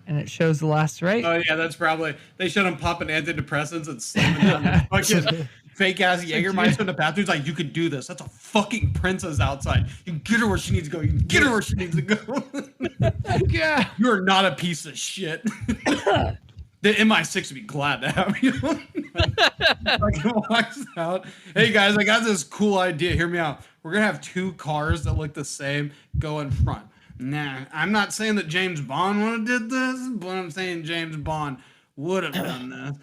and it shows the last right. Oh yeah, that's probably they showed him popping antidepressants and slamming down the fucking fake ass Jägermeister in the bathroom. He's like, you could do this. That's a fucking princess outside. You can get her where she needs to go. You can get her where she needs to go. Yeah. You are not a piece of shit. The MI6 would be glad to have you. Fucking walks out. Hey guys, I got this cool idea. Hear me out. We're gonna have two cars that look the same go in front. Nah, I'm not saying that James Bond would have did this, but I'm saying James Bond would have done this.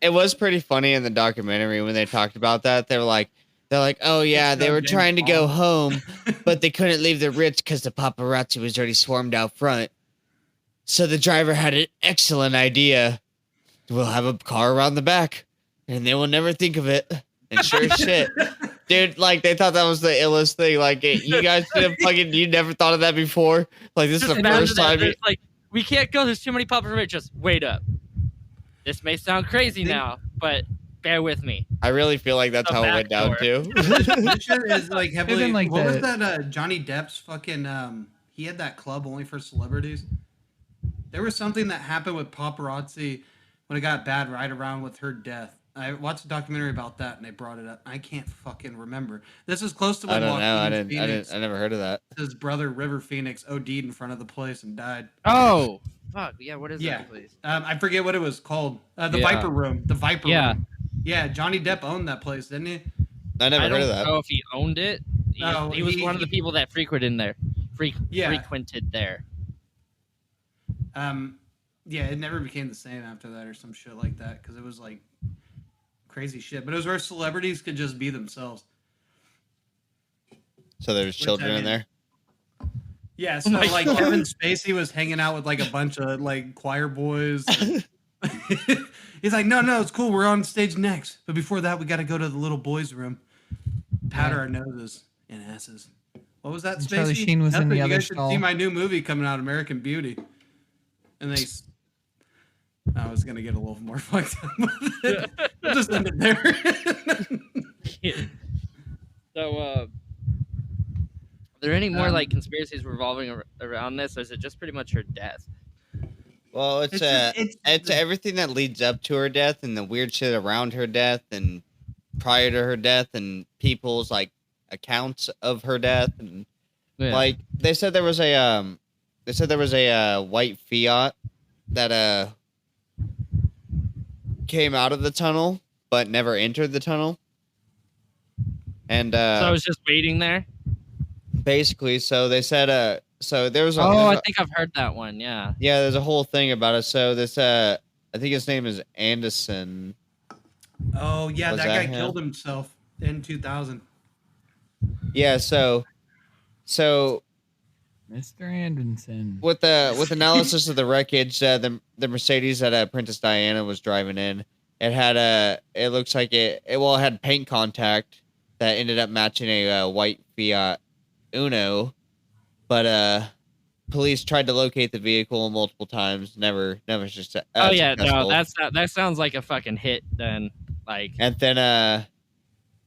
it was pretty funny in the documentary when they talked about that. They're like, oh yeah, they were James trying to go Bond. home, but they couldn't leave the Ritz because the paparazzi was already swarmed out front. So the driver had an excellent idea. We'll have a car around the back, and they will never think of it. And sure as shit, dude, like they thought that was the illest thing. Like you guys didn't you never thought of that before. Like this is the Imagine first that, time. it's like, we can't go. There's too many paparazzi. Just wait up. This may sound crazy now, but bear with me. I really feel like that's The how it went down back too. This shit is like heavily. Even like what was the- that? Johnny Depp's fucking. He had that club only for celebrities. There was something that happened with paparazzi when it got bad right around with her death. I watched a documentary about that, and they brought it up. I can't fucking remember. This is close to I when don't know. Joaquin Phoenix, I never heard of that. his brother River Phoenix, OD'd in front of the place and died. Oh, fuck. Yeah, what is Yeah. that place? I forget what it was called. The Yeah. Viper Room. The Viper Yeah. Room. Yeah, Johnny Depp owned that place, didn't he? I never I heard of don't that. know if he owned it. No, He was one of the people that frequented there. Yeah. Frequented there. Yeah, it never became the same after that or some shit like that because it was like crazy shit. But it was where celebrities could just be themselves. So there's children in there. Yeah, so my like God. Kevin Spacey was hanging out with like a bunch of like choir boys. He's like, no, it's cool. We're on stage next, but before that, we got to go to the little boys' room, powder our noses and asses. What was that? And Spacey? Charlie Sheen was in the You other guys should stall. see my new movie coming out, American Beauty. And they. I was gonna get a little more fucked up with it. We'll just end it there. So, are there any more like conspiracies revolving around this, or is it just pretty much her death? Well, it's everything that leads up to her death and the weird shit around her death and prior to her death and people's like accounts of her death and like they said there was a white Fiat that came out of the tunnel but never entered the tunnel. And so I was just waiting there. Basically, so they said so there was I think I've heard that one. Yeah. Yeah, there's a whole thing about it. So this I think his name is Anderson. Oh yeah, Was that that guy him? killed himself in 2000. Yeah, so Mr. Anderson. with analysis of the wreckage, the Mercedes that Princess Diana was driving in, it looks like it had paint contact that ended up matching a white Fiat Uno, but police tried to locate the vehicle multiple times, never just Oh yeah, no, that sounds like a fucking hit. Then like, and then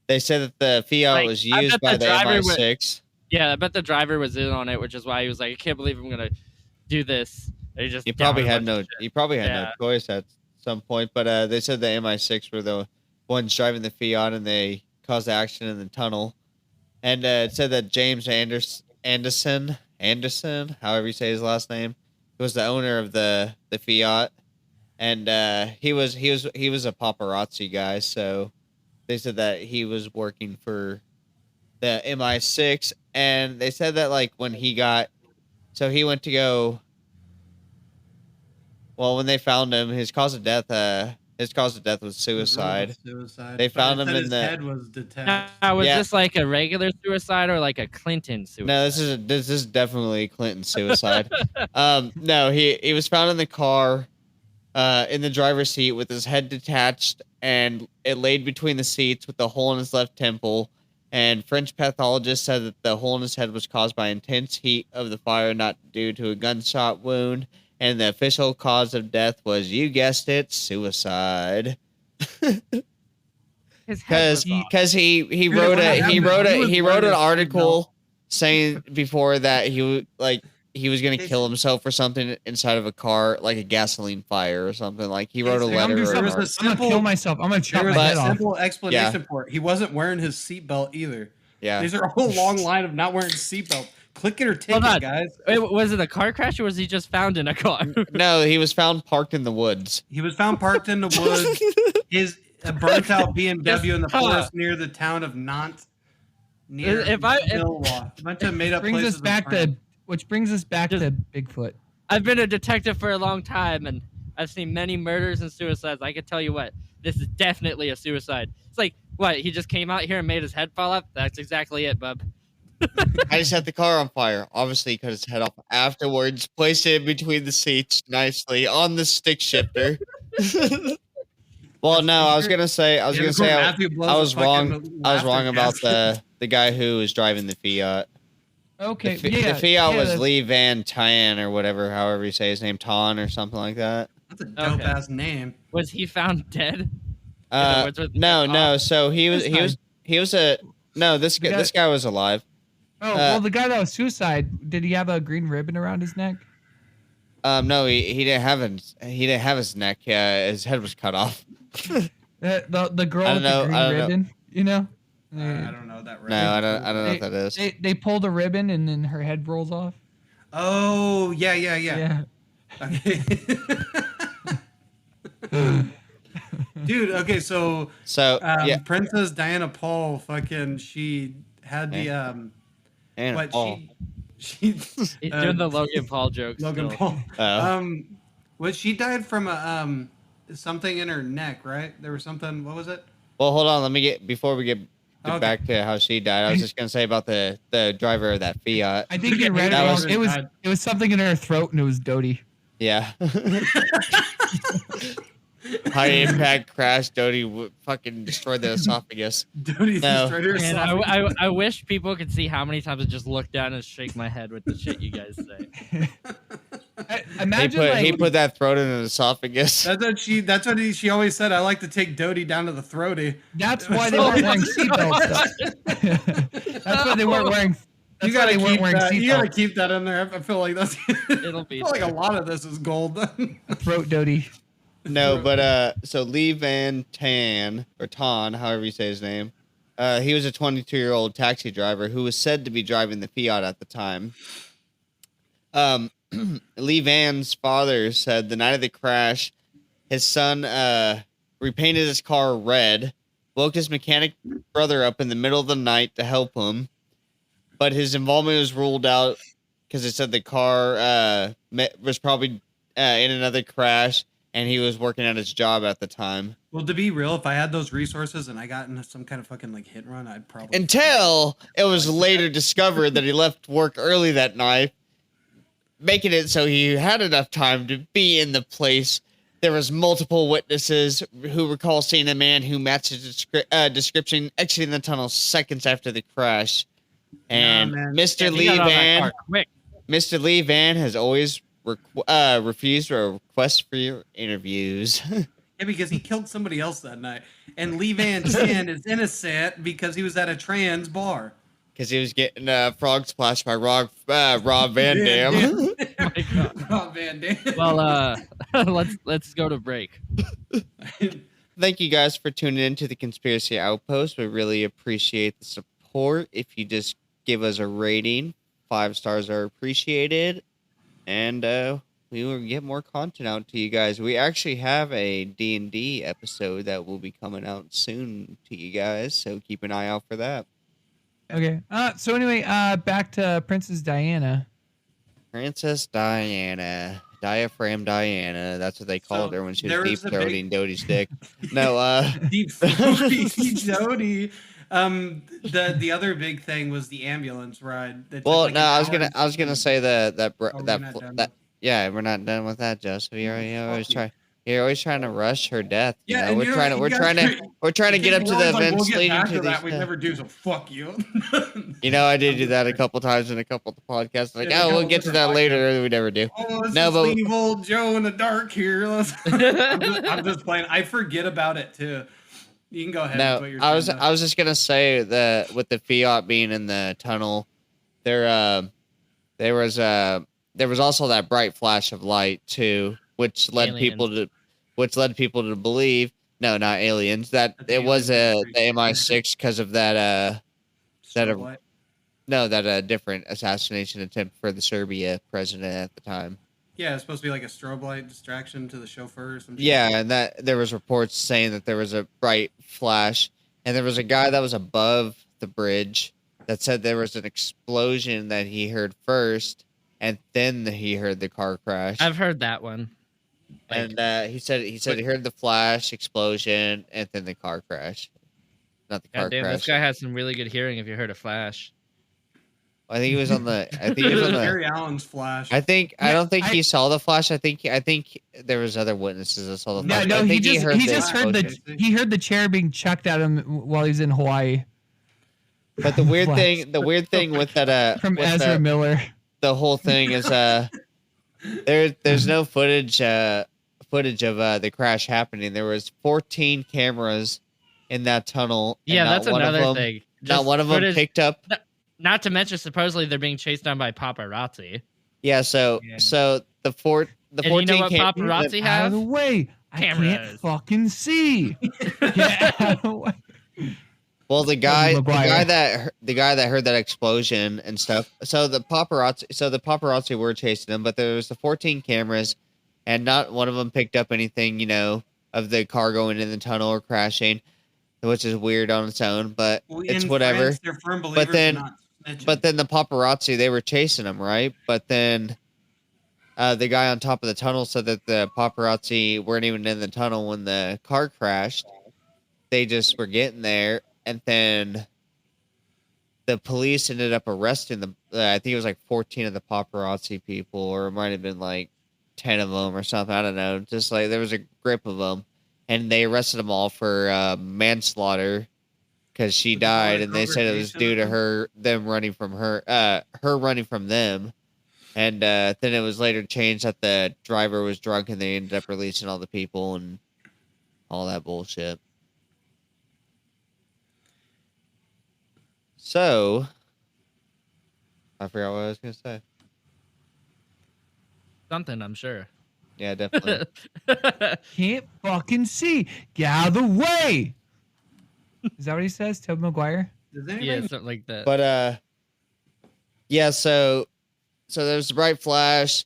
they said that the Fiat was I used bet by the the driver MI6. yeah, I bet the driver was in on it, which is why he was like, I can't believe I'm gonna do this. And he just He probably downed a had bunch no. of shit. He probably had Yeah. no choice at some point. But they said the MI6 were the ones driving the Fiat, and they caused the accident in the tunnel. And it said that James Anderson, however you say his last name, was the owner of the Fiat, and he was a paparazzi guy. So they said that he was working for the MI6, and they said that like when he went to go. Well, when they found him, his cause of death was suicide. They found him in his the. head was detached. Now, was Yeah. this like a regular suicide or like a Clinton suicide? No, this is definitely Clinton's suicide. No, he was found in the car, in the driver's seat with his head detached, and it laid between the seats with a hole in his left temple. And French pathologists said that the hole in his head was caused by intense heat of the fire, not due to a gunshot wound. And the official cause of death was, you guessed it, suicide. His head was off. Because he Dude, wrote when that happened, he was an wearing a article saying before that he was gonna kill himself or something inside of a car, like a gasoline fire or something. Like he wrote a It's- letter. I'm or gonna an was a article. I'm gonna kill myself. I'm gonna chop There my was head a off. simple explanation for it. He wasn't wearing his seatbelt either. Yeah. These are a whole long line of not wearing seatbelt. Click it or take Hold on. it, guys. Wait, was it a car crash or was he just found in a car? No, he was found parked in the woods. He was found parked in the woods. His a burnt out BMW in the Huh. forest near the town of Nantes. Near If- Millwall. A bunch of made up Brings places us back in France. which brings us back Just- to Bigfoot. I've been a detective for a long time, and I've seen many murders and suicides. I can tell you what, this is definitely a suicide. It's like, what, he just came out here and made his head fall off? That's exactly it, bub. I just set the car on fire. Obviously, he cut his head off afterwards. Placed it in between the seats nicely on the stick shifter. Well, no, I was gonna say I Matthew blows I a was fucking wrong. I was laughter wrong about gas. the guy who was driving the Fiat. Okay, The yeah, Fiat was that's- Lee Van Tyan or whatever, however you say his name, Ton or something like that. That's a dope Okay. ass name. Was he found dead? woods with No, the no. off? So he was a no. This The guy- this guy was alive. Oh, well, the guy that was suicide, did he have a green ribbon around his neck? No, he didn't have his neck. His head was cut off. The girl I with don't the know, I green don't know. ribbon, you know? I don't know that. No, I don't know what that is. They pulled a ribbon and then her head rolls off. Oh yeah. Okay. Dude, okay, so So yeah, Princess Diana Paul fucking she had the and what Paul. she Doing the Logan Paul joke Logan still. Paul. Oh. What she died from a something in her neck, right? There was something. What was it? Well, hold on. Let me get before we get Okay. back to how she died. I was just gonna say about the driver of that Fiat. I think you read it That wrong. was- It was something in her throat and it was Dodie. Yeah. High impact crash. Dodie fucking destroyed the esophagus. Dodie No. destroyed her And esophagus. I wish people could see how many times I just look down and shake my head with the shit you guys say. Imagine He put that throat in an esophagus. That's what she always said. I like to take Dodie down to the throaty. That's why they weren't wearing seatbelts. That's why they weren't wearing. You That's why gotta they weren't keep wearing that. You gotta seatbelts. keep that in there. I feel like that's. It'll be I feel like a there. lot of this is gold. Throat Dodie. No, but so Lee Van Tan or Tan, however you say his name, he was a 22-year-old taxi driver who was said to be driving the Fiat at the time. Lee Van's father said the night of the crash, his son repainted his car red, woke his mechanic brother up in the middle of the night to help him, but his involvement was ruled out because it said the car was probably in another crash, and he was working at his job at the time. Well, to be real, if I had those resources and I got into some kind of fucking like hit and run, I'd probably. Until it was later discovered that he left work early that night, making it so he had enough time to be in the place. There was multiple witnesses who recall seeing a man who matched his description exiting the tunnel seconds after the crash. And man. Mr. He Lee got out of that Van, car quick. Mr. Lee Van has always refused a request for your interviews. Yeah, because he killed somebody else that night, and Lee Van Tan is innocent because he was at a trans bar. Because he was getting frog splashed by Rob Van Dam. Oh my God. Rob Van Dam. Well, let's go to break. Thank you guys for tuning in to the Conspiracy Outpost. We really appreciate the support. If you just give us a rating, 5 stars are appreciated. And we will get more content out to you guys. We actually have a D&D episode that will be coming out soon to you guys, so keep an eye out for that. Okay. So anyway, back to Princess Diana. Princess Diana. Diaphragm Diana. That's what they called her when she there was was deep a big- throating Dodie's dick. No, Deep Jody. The other big thing was the ambulance ride. That took well, like no, an I was hour gonna and I was gonna 15. say that Oh, we're not done. yeah, we're not done with that, Joseph. You're always trying to rush her death. You Yeah, know, and we're you know, trying to you we're guys trying to are- we're trying to get up to We're the always like, events we'll get leading back to to these. that. We never do, so fuck you. You know, I did do that a couple times in a couple of podcasts. Like, Yeah, oh, a we'll couple get to different that later. We never do. Oh, let's No, just but- leave old Joe in the dark here. I'm just playing. I forget about it too. You can go ahead. No, with what you're I was saying, just gonna say that with the Fiat being in the tunnel, there was also that bright flash of light too, which led people to believe no, not aliens, that That's it was the aliens. MI6 because of that Strobe light. that different assassination attempt for the Serbia president at the time. Yeah, it's supposed to be like a strobe light distraction to the chauffeur or some shit. Yeah, and that there was reports saying that there was a bright flash, and there was a guy that was above the bridge that said there was an explosion that he heard first, and then he heard the car crash. I've heard that one. And he said he heard the flash explosion and then the car crash. Not the car God damn, crash. this guy has some really good hearing. If you heard a flash, I think he was on the. I think he was on the. Barry Allen's flash. I don't think I- he saw the flash. I think there was other witnesses that saw the Yeah, flash. no, I think he the just heard explosion. he heard the chair being chucked at him while he's in Hawaii But the weird Flash. thing with that from with Ezra Miller. the whole thing is there's no footage of the crash happening. There was 14 cameras in that tunnel. and yeah, not that's one of another them- thing. Not Just one of them footage- picked up. Not to mention, supposedly they're being chased down by paparazzi. Yeah, so Yeah. the And you 14 know what cameras. paparazzi Out of the have? way. I can't Cameras. fucking see. Get out of the way. Well, the guy Maguire. that heard that explosion and stuff. So the paparazzi were chasing him, but there was the 14 cameras, and not one of them picked up anything, of the car going in the tunnel or crashing, which is weird on its own. But it's in whatever. France, they're firm believers in not snitching. But then the paparazzi, they were chasing him, right? But then the guy on top of the tunnel said that the paparazzi weren't even in the tunnel when the car crashed. They just were getting there. And then the police ended up arresting I think it was like 14 of the paparazzi people, or it might have been like 10 of them or something. I don't know. Just like there was a grip of them. And they arrested them all for manslaughter because she died. And they said it was due to her running from them. And then it was later changed that the driver was drunk and they ended up releasing all the people and all that bullshit. So, I forgot what I was going to say. Something, I'm sure. Yeah, definitely. Can't fucking see. Get out of the way. Is that what he says, Tobey Maguire? Does anybody Yeah, something like that. But, yeah, so there's a bright flash.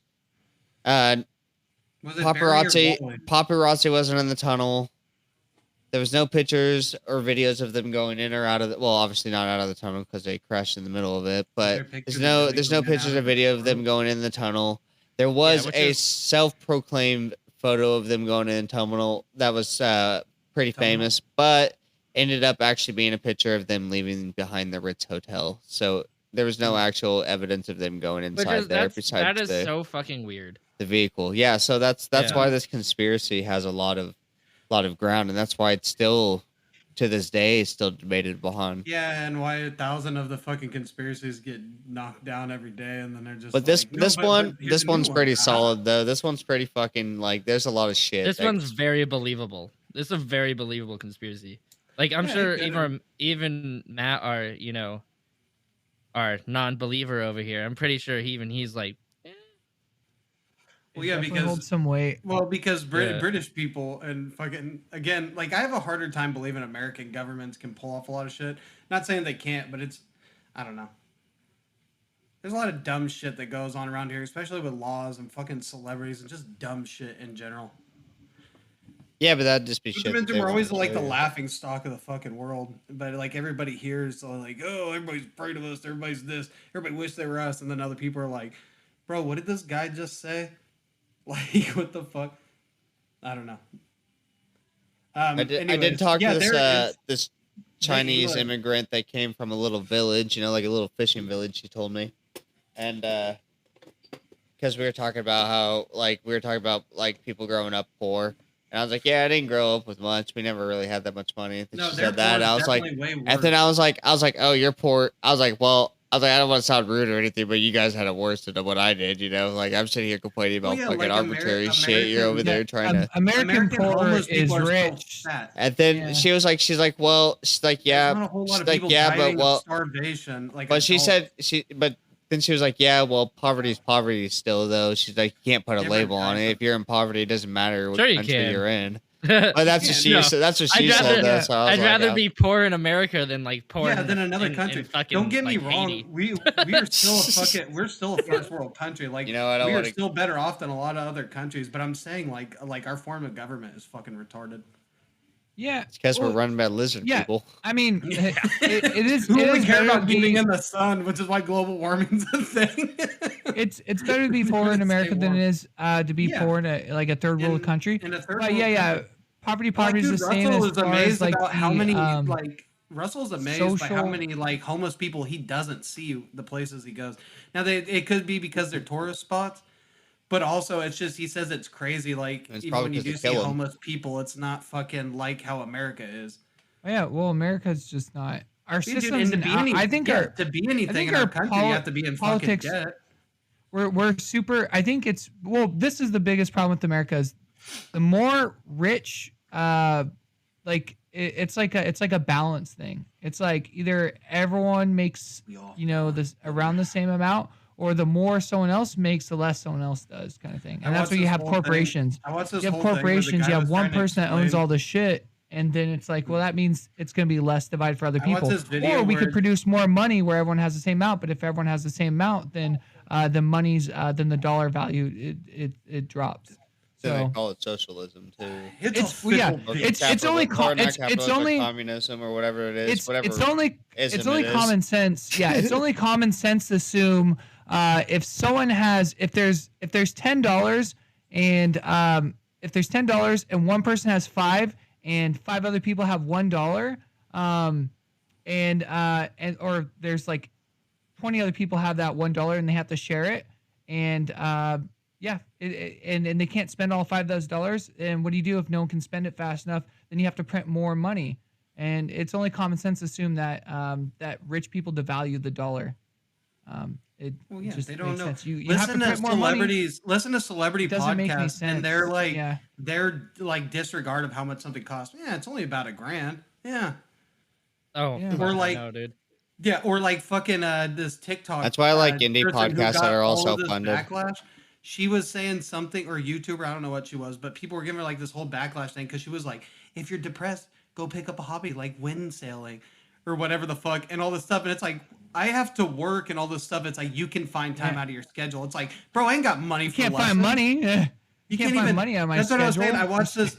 was it Barry or Wally? Paparazzi wasn't in the tunnel. There was no pictures or videos of them going in or out of well, obviously not out of the tunnel because they crashed in the middle of it. But there's no pictures or video of them going in the tunnel. There was a self-proclaimed photo of them going in the tunnel that was pretty famous, but ended up actually being a picture of them leaving behind the Ritz Hotel. So there was no actual evidence of them going inside there besides that is so fucking weird. The vehicle. Yeah, so that's why this conspiracy has a lot of ground, and that's why it's still to this day still debated upon. Yeah, and why 1,000 of the fucking conspiracies get knocked down every day, and then they're just. But this one's pretty solid though. This one's pretty fucking like. There's a lot of shit. This one's very believable. This is a very believable conspiracy. Like I'm sure even Matt, our non-believer over here, I'm pretty sure he's like. Well, yeah, Definitely because hold some weight. Well, because British people and fucking again, like I have a harder time believing American governments can pull off a lot of shit. Not saying they can't, but I don't know. There's a lot of dumb shit that goes on around here, especially with laws and fucking celebrities and just dumb shit in general. Yeah, but that'd just be shit. We're always like the laughing stock of the fucking world, but like everybody here is like, oh, everybody's afraid of us. Everybody's this. Everybody wish they were us, and then other people are like, bro, what did this guy just say? Like, what the fuck? I don't know. I did talk to this Chinese immigrant that came from a little village, like a little fishing village, she told me. And because we were talking about people growing up poor. And I was like, yeah, I didn't grow up with much. We never really had that much money. And she said that. And I was like, and then I was like, oh, you're poor. I was like, I don't want to sound rude or anything, but you guys had it worse than what I did, Like, I'm sitting here complaining about fucking arbitrary shit. You're over there trying to. American poor is rich. And then she's like, yeah. She's like, yeah, but starvation. But she said, but then she was like, yeah, well, poverty's poverty still, though. She's like, you can't put a label on it. If you're in poverty, it doesn't matter what country you're in. But that's what she said. That's what she said. Though, so I'd rather be poor in America than like poor than another country. Don't get me wrong. Haiti. We are still we're still a first world country. Like we are still better off than a lot of other countries. But I'm saying like our form of government is fucking retarded. Yeah, it's because we're run by lizard people. I mean, it is. Who really care about being in the sun, which is why global warming's a thing. It's better to be poor in America than it is to be poor in a third world country. In a third world country. Poverty is the same as far as like how many Russell's amazed by how many like homeless people he doesn't see the places he goes. Now it could be because they're tourist spots. But also, it's just, he says it's crazy, like, even when you do see homeless people, it's not fucking like how America is. Oh, yeah, well, America's just not. Our systems, to be anything in our country, you have to be in politics, fucking debt. We're super, I think this is the biggest problem with America is the more rich, it's like a balance thing. It's like either everyone makes, this around the same amount, or the more someone else makes, the less someone else does, kind of thing. And that's why you have corporations. I watched this You have whole thing where the corporations. guy You have was one trying to person that owns explain- all the shit, and then it's like, well, that means it's going to be less divided for other I watched people. this video Or we where- could produce more money where everyone has the same amount. But if everyone has the same amount, then the money's then the dollar value it drops. So they So call it socialism too. it's well, yeah, Or it's only or not it's capitalist, or only communism or whatever it is. Whatever it's only common sense. Yeah, it's only common sense to assume if someone has if there's $10 and if there's $10 and one person has $5 and 5 other people have $1 and or there's like 20 other people have that $1 and they have to share it and and they can't spend all 5 of those dollars. And what do you do if no one can spend it fast enough? Then you have to print more money. And it's only common sense to assume that that rich people devalue the dollar. Well, yeah, just they don't makes know. sense. You have Listen to to print more money. celebrities. Listen to celebrity It doesn't make any podcasts, and they're sense. like, Yeah. their like disregard of how much something costs. Yeah, it's only about $1,000. Yeah, Oh, Yeah. Or like- no, dude. yeah, or like fucking this TikTok. That's why I like indie person who podcasts got that are all also of this funded. Backlash. She was saying something, or YouTuber, I don't know what she was, but people were giving her like this whole backlash thing because she was like, if you're depressed, go pick up a hobby like wind sailing or whatever the fuck and all this stuff. And it's like, I have to work and all this stuff. It's like, you can find time Yeah. out of your schedule. It's like, bro, I ain't got money You for can't lessons. find money. You can't find even- money on my That's schedule. what I was saying.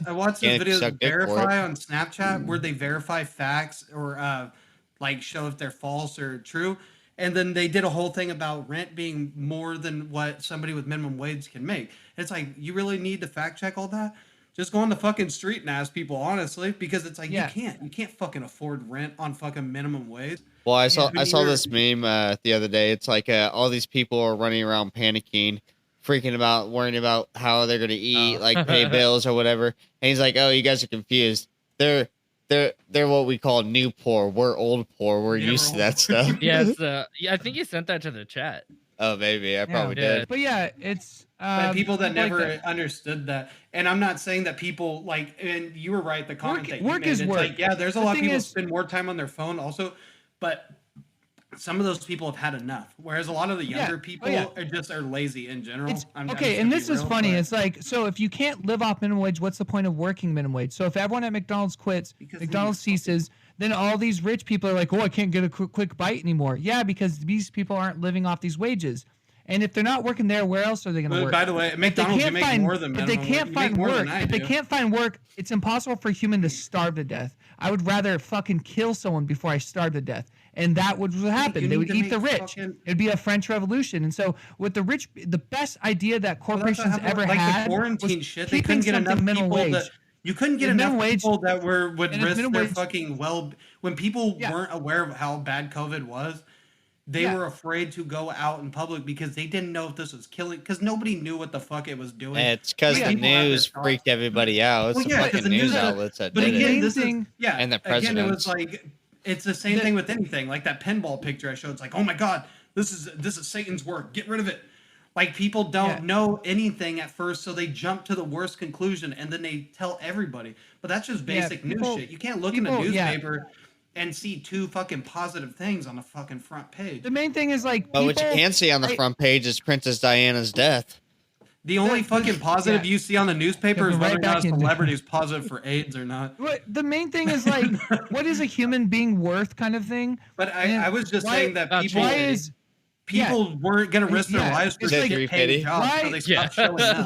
I watched this Can't video suck dick for it. Verify on Snapchat where they verify facts or like show if they're false or true. And then they did a whole thing about rent being more than what somebody with minimum wage can make. It's like, you really need to fact check all that? Just go on the fucking street and ask people honestly, because it's like, Yeah. you can't fucking afford rent on fucking minimum wage. Well, I saw either- this meme the other day. It's like all these people are running around panicking, freaking about, worrying about how they're gonna eat, like pay bills or whatever. And he's like, "Oh, you guys are confused. They're what we call new poor. We're old poor. We're Yeah, used we're to old that stuff." Yes, I think you sent that to the chat. Oh, maybe I probably Yeah. did. But yeah, it's But people that like never that. understood that, and I'm not saying that people like, and you were right. The comment that you work made, is it's work. like, yeah, there's a The lot of thing people is- spend more time on their phone also, but some of those people have had enough. Whereas a lot of the Yeah. younger Oh, people yeah. are lazy in general. It's I'm just okay, gonna and be this is real, funny. but- It's like, so if you can't live off minimum wage, what's the point of working minimum wage? So if everyone at McDonald's quits, Because then McDonald's you fucking- ceases, then all these rich people are like, oh, I can't get a quick bite anymore. Yeah, because these people aren't living off these wages. And if they're not working there, where else are they going to But work? by the way, at If they McDonald's, you can't make find, more than if minimum they wage. can't You make find more work, than I if they do. can't find work, it's impossible for a human to starve to death. I would rather fucking kill someone before I starve to death, and that would happen. you They need would to eat the make rich. fucking- It'd be a French Revolution. And so, with the rich, the best idea that Well, that's what corporations happened ever with, like had the quarantine was shit. They keeping couldn't get enough something minimum people wage. that you couldn't get If enough minimum wage- people that would and if risk minimum their wage- fucking when people Yeah. weren't aware of how bad COVID was. They Yeah. were afraid to go out in public because they didn't know if this was killing. Because nobody knew what the fuck it was doing. It's because Yeah. the People have news their freaked everybody out. It's Well, the yeah, 'cause fucking the news news- outlets that But did again, it. this is thing- yeah. And the Again, it was presidents. like it's the same thing with anything. Like that pinball picture I showed. It's like, oh my god, this is Satan's work. Get rid of it. Like people don't Yeah. know anything at first, so they jump to the worst conclusion and then they tell everybody. But that's just Yeah, basic people- news shit. You can't look in a people- yeah. newspaper and see 2 fucking positive things on the fucking front page. The main thing is like, But what you people- can see on the I- front page is Princess Diana's death. The only fucking positive yeah. you see on the newspaper is Jumping whether right or not back a into- celebrity is positive for AIDS or not. What the main thing is like, what is a human being worth, kind of thing. But And I was just why- saying that That's people Why is people weren't gonna risk their Yeah, lives for it's like- shit Three pity. paying jobs, so Why- they Yeah. stopped showing up.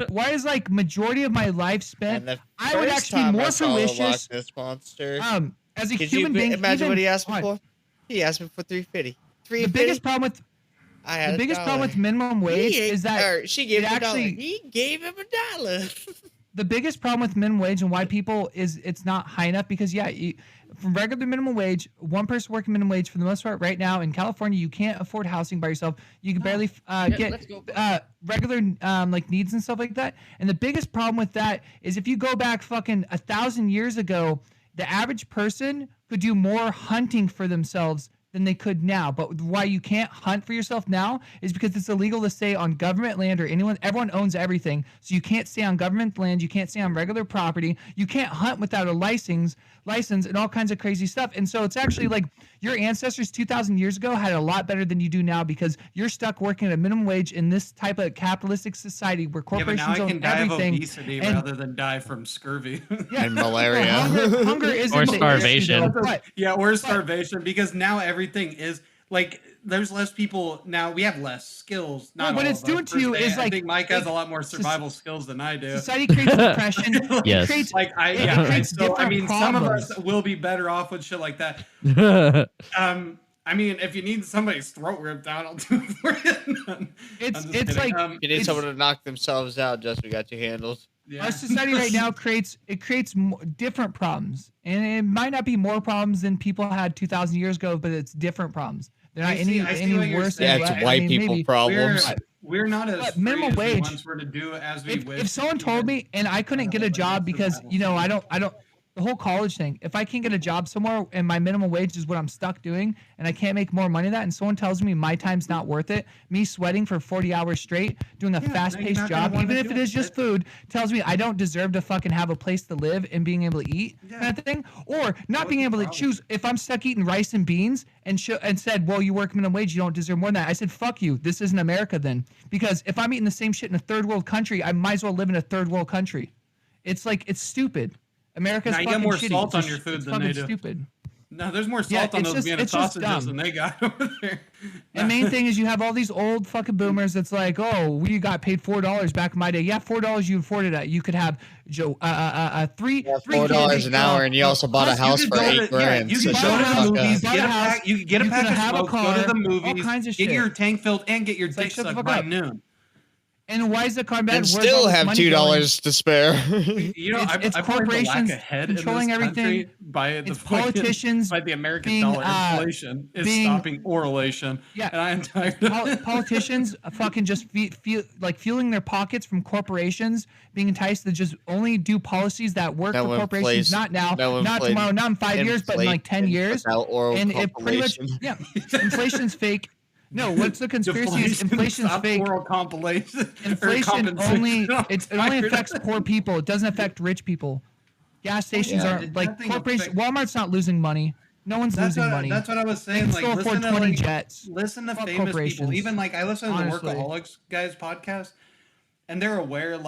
why is like majority of my life And spent? the I would first actually be time more I saw the Loch delicious. Ness monster. As a Could human you being, imagine even- what he asked me hold on. for? He asked me for $3.50. The $3.50. biggest problem with I had the biggest problem with minimum wage is that she gave it him actually- a dollar. He gave him $1. the biggest problem with minimum wage and why people is it's not high enough because from regular minimum wage, one person working minimum wage for the most part right now in California, you can't afford housing by yourself. You can barely let's get go. regular like needs and stuff like that. And the biggest problem with that is if you go back fucking 1,000 years ago, the average person could do more hunting for themselves than they could now. But why you can't hunt for yourself now is because it's illegal to stay on government land or everyone owns everything. So you can't stay on government land. You can't stay on regular property. You can't hunt without a license and all kinds of crazy stuff. And so it's actually like your ancestors 2,000 years ago had a lot better than you do now because you're stuck working at a minimum wage in this type of capitalistic society where corporations but now I own can die everything. of obesity rather than die from scurvy. And malaria. Hunger isn't Or the issue, starvation. though, but or starvation, because now everything is like there's less people now. We have less skills. Not what all it's of us, doing to per you se. is I like think Mike has a lot more survival skills than I do. society creates depression. Yes. It creates, Like it creates so I different mean, problems. some of us will be better off with shit like that. I mean, if you need somebody's throat ripped out, I'll do it for you. It's like You need someone to knock themselves out, just we got you handled. yeah. our society right now creates different problems, and it might not be more problems than people had 2,000 years ago, but it's different problems. They're not I see what any you're worse. saying. Yeah, than it's white people maybe. problems. We're not as But free minimum as we wage- once were to do as we wish. If someone told me and I couldn't get a job because I don't the whole college thing, if I can't get a job somewhere and my minimum wage is what I'm stuck doing and I can't make more money than that, and someone tells me my time's not worth it, me sweating for 40 hours straight doing a fast-paced not gonna job, wanna even if do it is it. just food, tells me I don't deserve to fucking have a place to live and being able to eat, kind of thing, or not being able to choose. If I'm stuck eating rice and beans and said, well, you work minimum wage, you don't deserve more than that, I said, fuck you, this isn't America then, because if I'm eating the same shit in a third world country, I might as well live in a third world country. It's like, it's stupid. America's Now you fucking get more shitty. salt It's on your food it's than fucking they do. stupid. No, there's more Yeah, salt on it's those just- Vienna it's just sausages dumb. than they got over there. The main thing is you have all these old fucking boomers that's like, oh, we got paid $4 back in my day. Yeah, $4 you afforded it. You could have three $4 kids, an hour, and you also bought a Plus, you house could for go to- $8 grand. you so could shut go the to the fuck movies, up. buy get a a house, pack. You could get a you pack could of have a smokes, go to car, the all movies, kinds of get shit. your tank filled, and get your like, dick shut the sucked fuck by up. noon. And why is the car bad? And Where's all still this have money going? $2 to spare. You know, It's I blame the lack corporations of head in this controlling country everything. by the It's fucking- politicians by the American being, dollar. Inflation is being- stopping orelation. Yeah. And I am tired of it. Politicians fucking just fueling their pockets from corporations, being enticed to just only do policies that work No for corporations, not now, not tomorrow, not in 5 years, but in like 10 years. Without oral And it pretty much, compilation. inflation's fake. No, what's the conspiracy is inflation's Stop fake. oral compilation. or Inflation only compensation. it only affects poor people. It doesn't affect rich people. Gas stations yeah. aren't like Nothing corporations. affect- Walmart's not losing money. No one's losing money. That's what I was They saying. can Like, still afford listen to 20 like, jets. listen to Fuck famous people. corporations. Even like I listen to Honestly. the Workaholics guys podcast, and they're aware of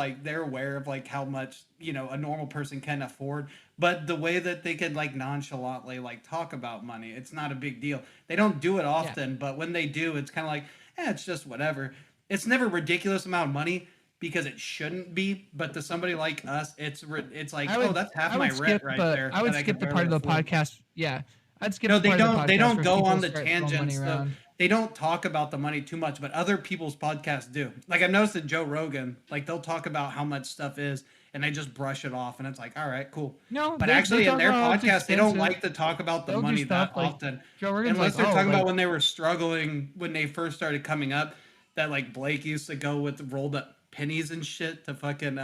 like how much a normal person can afford. But the way that they could like nonchalantly like talk about money, it's not a big deal. They don't do it often, but when they do, it's kind of like, it's just whatever. It's never a ridiculous amount of money because it shouldn't be. But to somebody like us, it's like, that's half I my would rent skip, right but there. I would that skip can the part of the barely afford. podcast. Yeah, I'd skip. No, the they part of the don't. They podcast don't where go people on the start throwing money tangents. around. They don't talk about the money too much, but other people's podcasts do. Like I've noticed that Joe Rogan, like they'll talk about how much stuff is, and they just brush it off, and it's like, all right, cool. No, But they actually, in talk their about it's podcast, they don't expensive. like to talk about the They'll do money stuff that like often. Joe Rogan's Unless like, they're talking like, about when they were struggling, when they first started coming up, that like Blake used to go with rolled up pennies and shit to fucking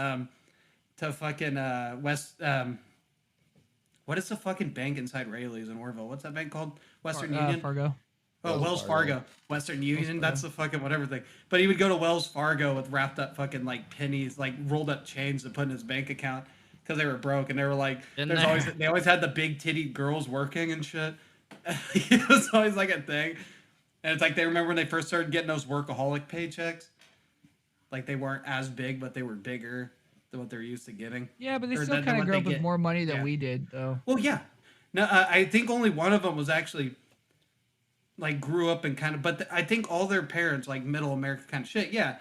West. What is the fucking bank inside Rayleigh's in Orville? What's that bank called? Western Union. Fargo. Oh, Wells Fargo. Western Union. Fargo. That's the fucking whatever thing. But he would go to Wells Fargo with wrapped up fucking like pennies, like rolled up change to put in his bank account because they were broke, and they were like, they always had the big titty girls working and shit. It was always like a thing, and it's like they remember when they first started getting those workaholic paychecks, like they weren't as big, but they were bigger than what they're used to getting. Yeah, but they Or still than kind of what grew they up with get. more money than Yeah. we did, though. Well, yeah. No, I think only one of them was actually like grew up and kind of, but I think all their parents like middle America kind of shit. Yeah,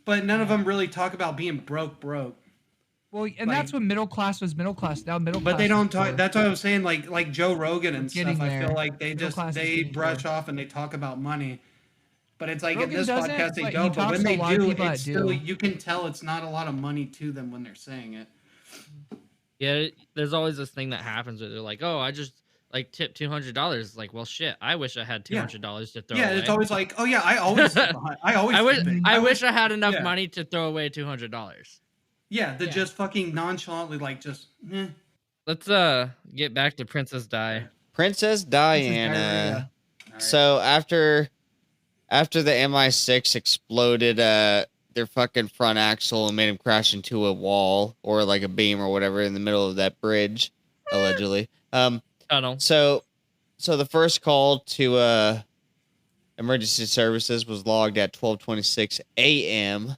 but none of them really talk about being broke. Well, and that's when middle class was middle class. Now middle class. But they don't is talk. poor. That's what I was saying. Like Joe Rogan and Getting stuff. I there. feel like they Middle class is they getting brush there. off and they talk about money. But it's like Rogan in this doesn't, podcast they but he don't. But talks when to a they lot of do, people it's that still do. you can tell it's not a lot of money to them when they're saying it. Yeah, there's always this thing that happens where they're like, "Oh, I just like tipped $200." Like, well, shit, I wish I had $200 to throw Yeah, away. it's always like, oh yeah, I always I wish tip it. I wish I had enough yeah. money to throw away $200. Yeah, they Yeah. just fucking nonchalantly like just. Let's get back to Princess Di. Princess This is Diana. diarrhea. So after the MI6 exploded their fucking front axle and made him crash into a wall or like a beam or whatever in the middle of that bridge, allegedly. Tunnel. So the first call to emergency services was logged at 12:26 a.m.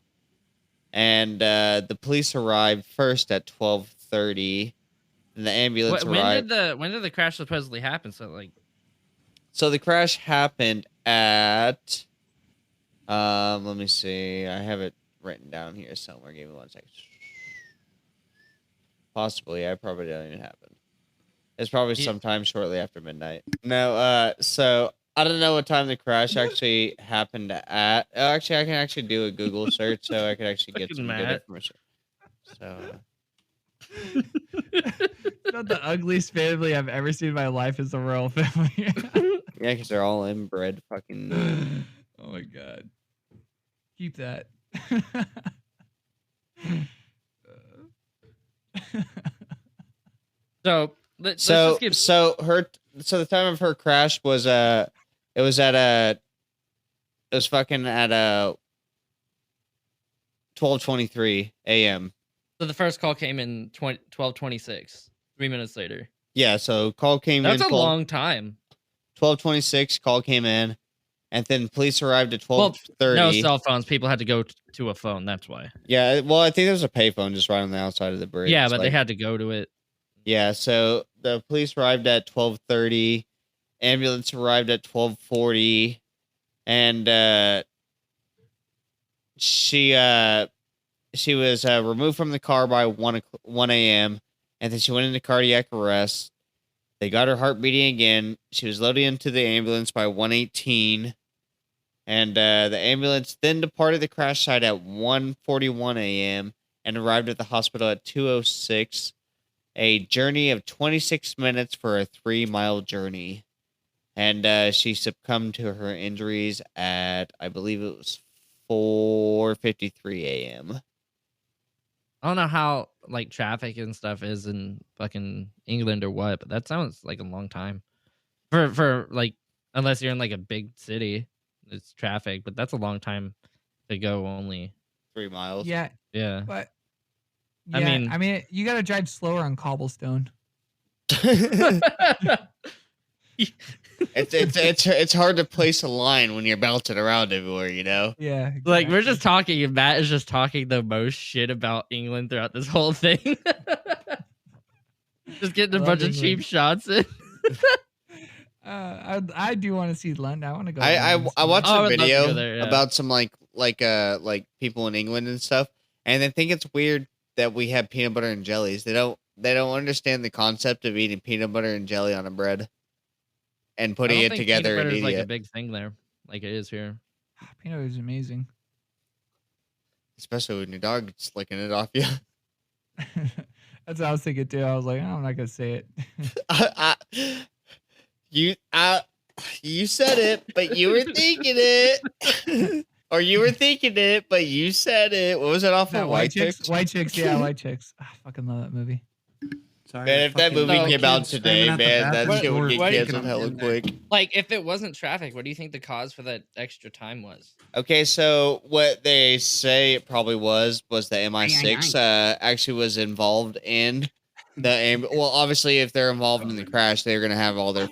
and the police arrived first at 12:30. And the ambulance arrived. When did the crash supposedly happen? So the crash happened at let me see. I have it written down here somewhere. Give me 1 second. Possibly. I probably don't even have it. It's probably sometime shortly after midnight. No, so I don't know what time the crash actually happened at. Actually, I can actually do a Google search, so I can actually get some good information. So Not the ugliest family I've ever seen in my life is the royal family. yeah, because they're all inbred fucking. Oh my god. Keep that. So the time of her crash was it was fucking at 12:23 a.m. So the first call came in 12:26. 3 minutes later. Yeah, so call came in. That's a long time. 12:26 call came in, and then police arrived at 12:30. No cell phones. People had to go to a phone. That's why. Yeah, well, I think there was a payphone just right on the outside of the bridge. Yeah, but they had to go to it. Yeah, so the police arrived at 12:30. Ambulance arrived at 12:40, and she was removed from the car by 1 a.m. and then she went into cardiac arrest. They got her heart beating again. She was loaded into the ambulance by 1:18, and the ambulance then departed the crash site at 1:41 a.m. and arrived at the hospital at 2:06. A journey of 26 minutes for a 3-mile journey. And she succumbed to her injuries at, I believe it was 4:53 a.m. I don't know how like traffic and stuff is in fucking England or what, but that sounds like a long time. For like, unless you're in like a big city, it's traffic, but that's a long time to go only 3 miles. Yeah. Yeah. But I mean, you got to drive slower on cobblestone. It's hard to place a line when you're bouncing around everywhere, you know? Yeah. Exactly. Like we're just talking, and Matt is just talking the most shit about England throughout this whole thing. Just getting a bunch of cheap shots in. I do want to see London. I want to go. I watched a video there, yeah. about some like people in England and stuff, and they think it's weird that we have peanut butter and jellies. They don't understand the concept of eating peanut butter and jelly on a bread and putting it together. Peanut butter is like a big thing there, like it is here. Peanut butter is amazing, especially when your dog's licking it off you. That's what I was thinking too. I was like, oh, I'm not gonna say it. You said it, but you were thinking it. Or you were thinking it, but you said it. What was it off of White Chicks? White Chicks, yeah, White Chicks. I fucking love that movie. Sorry, man, if that movie came out today, screaming at man, the that shit would bathroom get door. canceled hella quick. Like if it wasn't traffic, what do you think the cause for that extra time was? Okay, so what they say it probably was the MI6 actually was involved in the well, obviously if they're involved in the crash, they're gonna have all their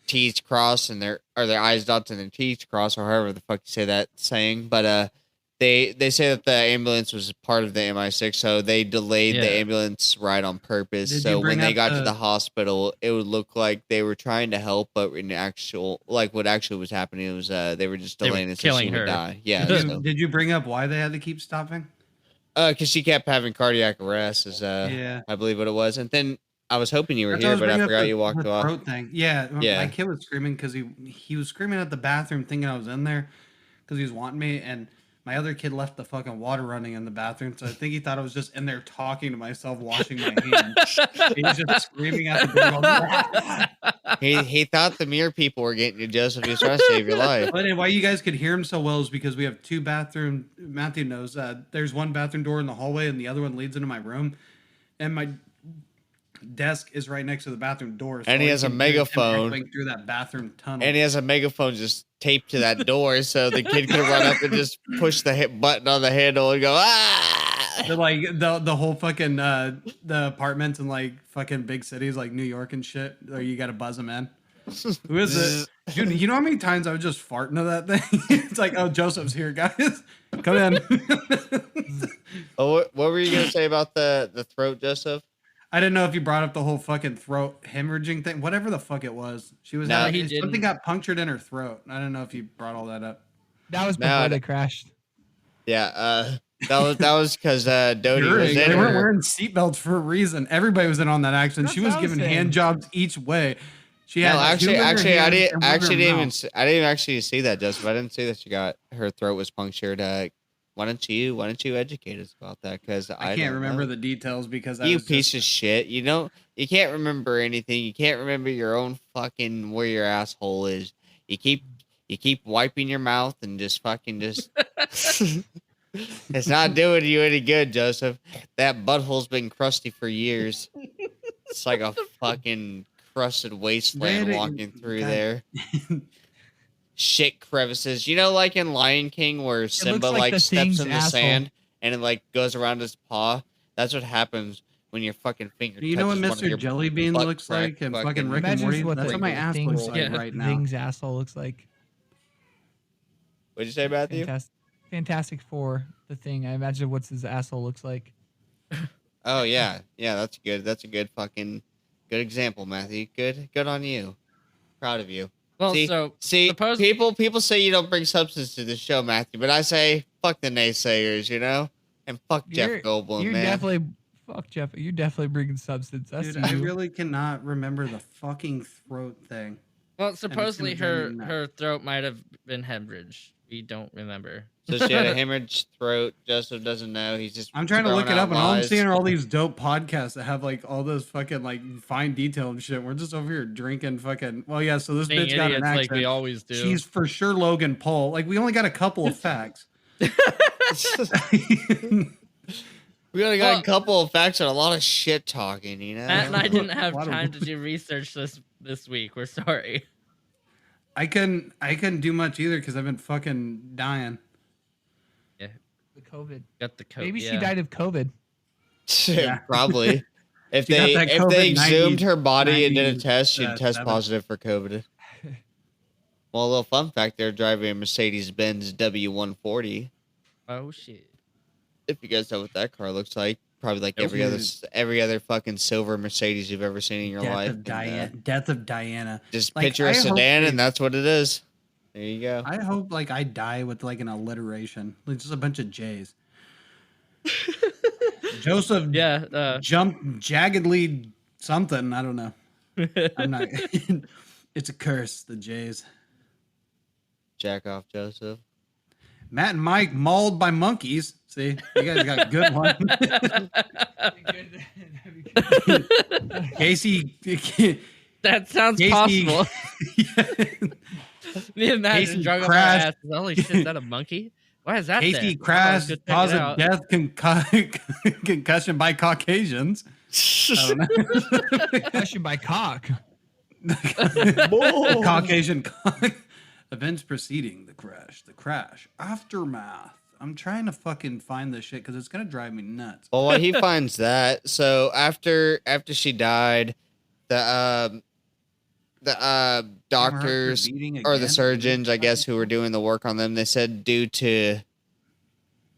T's crossed and their I's dotted and their T's crossed, or however the fuck you say that saying. But they say that the ambulance was part of the MI6, so they delayed the ambulance ride on purpose. So when they got to the hospital, it would look like they were trying to help, but in actual, like what actually was happening was they were just delaying it so she would die. Yeah. Did you bring up why they had to keep stopping? Because she kept having cardiac arrest, I believe what it was, and then. I was hoping you were here, but I forgot you walked off. Thing. Yeah, my kid was screaming because he was screaming at the bathroom thinking I was in there because he was wanting me, and my other kid left the fucking water running in the bathroom, so I think he thought I was just in there talking to myself, washing my hands. He was just screaming at the door. He thought the mirror people were getting you, Joseph. He was trying to save your life. But why you guys could hear him so well is because we have two bathroom. Matthew knows there's one bathroom door in the hallway, and the other one leads into my room, and my desk is right next to the bathroom door. And he has a can hear him megaphone. echoing through that bathroom tunnel. And he has a megaphone just taped to that door, so the kid could run up and just push the hit button on the handle and go, ah! They're like the whole fucking the apartments in like fucking big cities like New York and shit. Or you gotta buzz them in. Who is it? Dude, you know how many times I would just fart into that thing? It's like, oh, Joseph's here, guys. Come in. Oh, what were you gonna say about the throat, Joseph? I didn't know if you brought up the whole fucking throat hemorrhaging thing, whatever the fuck it was. She was No, having, he something didn't. got punctured in her throat. I don't know if you brought all that up. That was No, before I they don't- crashed. Yeah, that was because Dodie was in They weren't her. wearing seatbelts for a reason. Everybody was in on that accident. That's She what was I was given saying. hand jobs each way. She had No, two in her actually, I hand didn't. and one in her Even. mouth. I didn't actually see that, Joseph. I didn't see that she got her throat was punctured. Why don't you educate us about that? Because I can't remember the details because I You was piece just, of shit. You can't remember anything. You can't remember your own fucking where your asshole is. You keep wiping your mouth and just fucking just. It's not doing you any good, Joseph. That butthole's been crusty for years. It's like a fucking crusted wasteland Really? walking through God. there. Shit crevices. You know, like in Lion King where Simba like the steps thing's in the asshole. sand and it like goes around his paw. That's what happens when your fucking finger. Do you know what touches one of Mr. your Jellybean butt looks crack like and fucking Rick and Imagine Morty? what That's the what my ass thing's, looks like right now. Thing's asshole looks like. What'd you say, Matthew? Fantastic Four, the thing. I imagine what's his asshole looks like. Oh yeah, that's good. That's a good fucking good example, Matthew. Good on you. Proud of you. Well, see, so suppose people say you don't bring substance to the show, Matthew, but I say fuck the naysayers, and fuck Jeff Goldblum, You're man. definitely fuck Jeff. You're definitely bringing substance. That's Dude, I really cannot remember the fucking throat thing. well, supposedly drive me nuts. her throat might have been hemorrhage. We don't remember. So she had a hemorrhage throat. Joseph doesn't know. He's just. I'm trying to throwing look it out up, and all I'm lies. seeing are all these dope podcasts that have like all this fucking like fine detail and shit. We're just over here drinking fucking. Well, yeah. So this Being bitch got an idiots accent. like we always do. She's for sure Logan Paul. Like we only got a couple of facts. We only got a couple of facts and a lot of shit talking, Matt and I didn't have Lot of- time to do research this week. We're sorry. I couldn't do much either because I've been fucking dying. Yeah, the COVID. got the code. Maybe she died of COVID. Yeah. Probably. If She got they that if they COVID exhumed her body and did a 90, test, she'd test 7. positive for COVID. Well, a little fun fact: they're driving a Mercedes-Benz W140. Oh shit. If you guys know what that car looks like, probably like Nope. every other fucking silver Mercedes you've ever seen in your life. Death of Diana. Just Like, picture I a hope sedan, they- and that's what it is. There you go. I hope like I die with like an alliteration, like just a bunch of J's. Joseph Yeah. jump jaggedly something. I don't know. I'm not. It's a curse. The J's. Jack off, Joseph. Matt and Mike mauled by monkeys. See, you guys got a good one. Casey. That sounds Casey- possible. Me and Matt Casey just drug up our crashed. asses. Holy shit, is that a monkey? Why is that Casey there? crashed, Oh, let's go check it cause of out. death, concussion by Caucasians. I don't know. Question by cock. Caucasian cock. Events preceding the crash, aftermath. I'm trying to fucking find this shit because it's gonna drive me nuts. Well, while he finds that, so after she died, the doctors Beating or the again? surgeons, I guess, who were doing the work on them, they said due to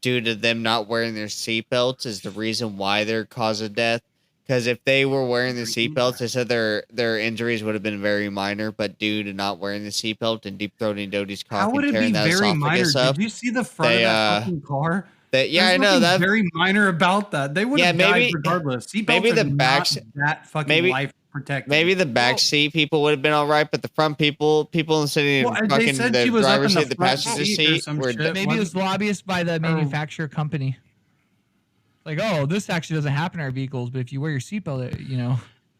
them not wearing their seatbelts is the reason why their cause of death. Because if they were wearing the seatbelts, they said their injuries would have been very minor, but due to not wearing the seatbelt and deep throating Doty's cock How would and it tearing be that very minor? esophagus up, Did you see the front they, of that fucking car? I There's know nothing that. very minor about that. They would have died regardless. Seatbelts maybe the are back not that fucking maybe- life protecting. Maybe the back seat people would have been all right, but the front people sitting in Well, they fucking said the she was up driver's in seat, the the front passenger seat or seat, some were shit. Maybe it was lobbyists by the manufacturer company. Like, oh, this actually doesn't happen in our vehicles, but if you wear your seatbelt,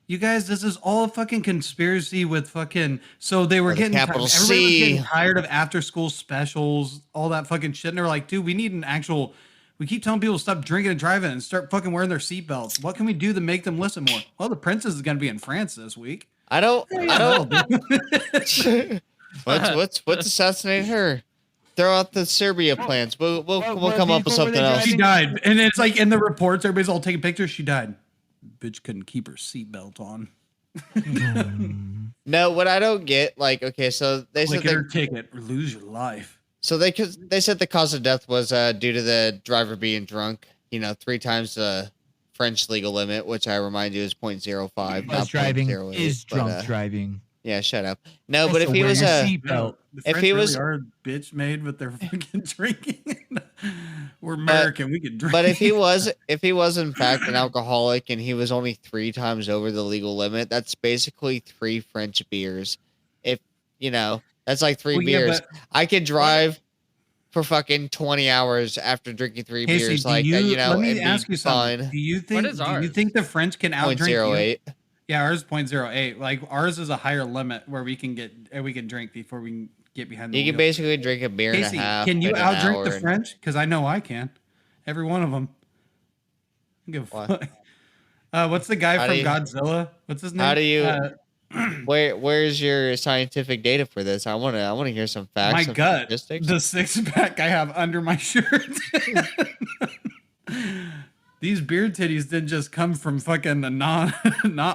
You guys, this is all a fucking conspiracy with fucking. So they were Or the getting capital everybody was C. getting tired of after school specials, all that fucking shit. And they were like, dude, we need an actual We keep telling people to stop drinking and driving and start fucking wearing their seatbelts. What can we do to make them listen more? Well, the princess is going to be in France this week. I don't. What's assassinating her? Throw out the Serbia plans. We'll come up with something else. She died, and it's like in the reports, everybody's all taking pictures. She died. Bitch couldn't keep her seatbelt on. No, what I don't get, like, okay, so they said her ticket or lose your life. So they said the cause of death was due to the driver being drunk. 3 times the French legal limit, which I remind you is 0.05. Not driving 0.08, is drunk driving. Yeah, shut up. No, but if he was seatbelt, if he was a bitch made with their fucking drinking, we're American, we can drink. But if he was in fact an alcoholic and he was only 3 times over the legal limit, that's basically 3 French beers. If that's like 3 beers. I could drive for fucking 20 hours after drinking 3 beers. Like let me ask you something. Do you think the French can outdrink 0.08? Yeah, ours is 0.08. Like ours is a higher limit where we can drink before we can get behind the wheel. You can basically drink a beer and a half. Can you outdrink the French? Because I know I can. Every one of them. Give a fuck. What's the guy from Godzilla? What's his name? How do you? Where's your scientific data for this? I want to hear some facts. My gut. Statistics. The 6-pack I have under my shirt. These beer titties didn't just come from fucking a not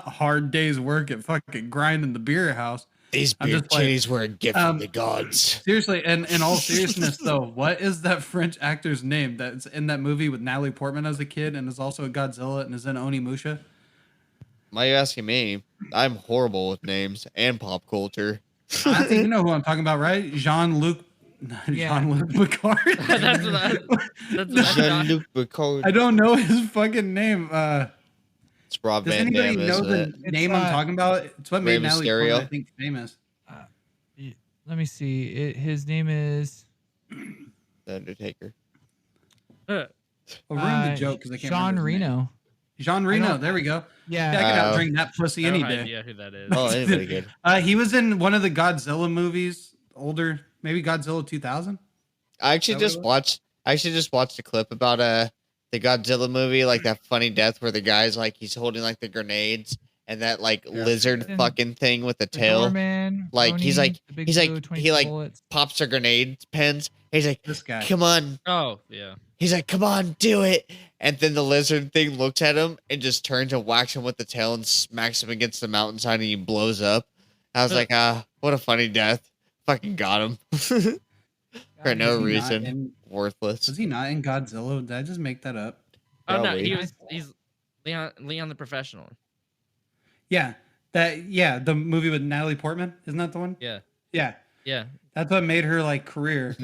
hard day's work at fucking grinding the beer house. These beer titties were a gift from the gods. Seriously, and in all seriousness though, what is that French actor's name that's in that movie with Natalie Portman as a kid and is also a Godzilla and is in Onimusha? Why are you asking me? I'm horrible with names and pop culture. I think you know who I'm talking about, right? Jean-Luc Picard. Jean-Luc Picard. I don't know his fucking name. It's Rob Does Van anybody Dam, know the name I'm talking about? It's what made Natalie Portman, I think, famous. Let me see. His name is The Undertaker. Ruin the joke because I can't Jean remember his name. Reno. Jean Reno. There we go. Yeah, I could outdrink that pussy any day. I have no idea who that is. Oh, anybody good. He was in one of the Godzilla movies, older, maybe Godzilla 2000. I actually just watched a clip about the Godzilla movie, like that funny death where the guy's like he's holding like the grenades and that like lizard fucking thing with the tail. Doorman, like Tony, he like bullets. pops a grenade pins. He's like, this guy. Come on. Oh yeah. He's like, come on, do it. And then the lizard thing looks at him and just turns and whacks him with the tail and smacks him against the mountainside and he blows up. I was like, what a funny death. Fucking got him. For no reason. Worthless. Was he not in Godzilla? Did I just make that up? Oh no, Probably. he's Leon the Professional. Yeah. The movie with Natalie Portman, isn't that the one? Yeah. Yeah. That's what made her like career.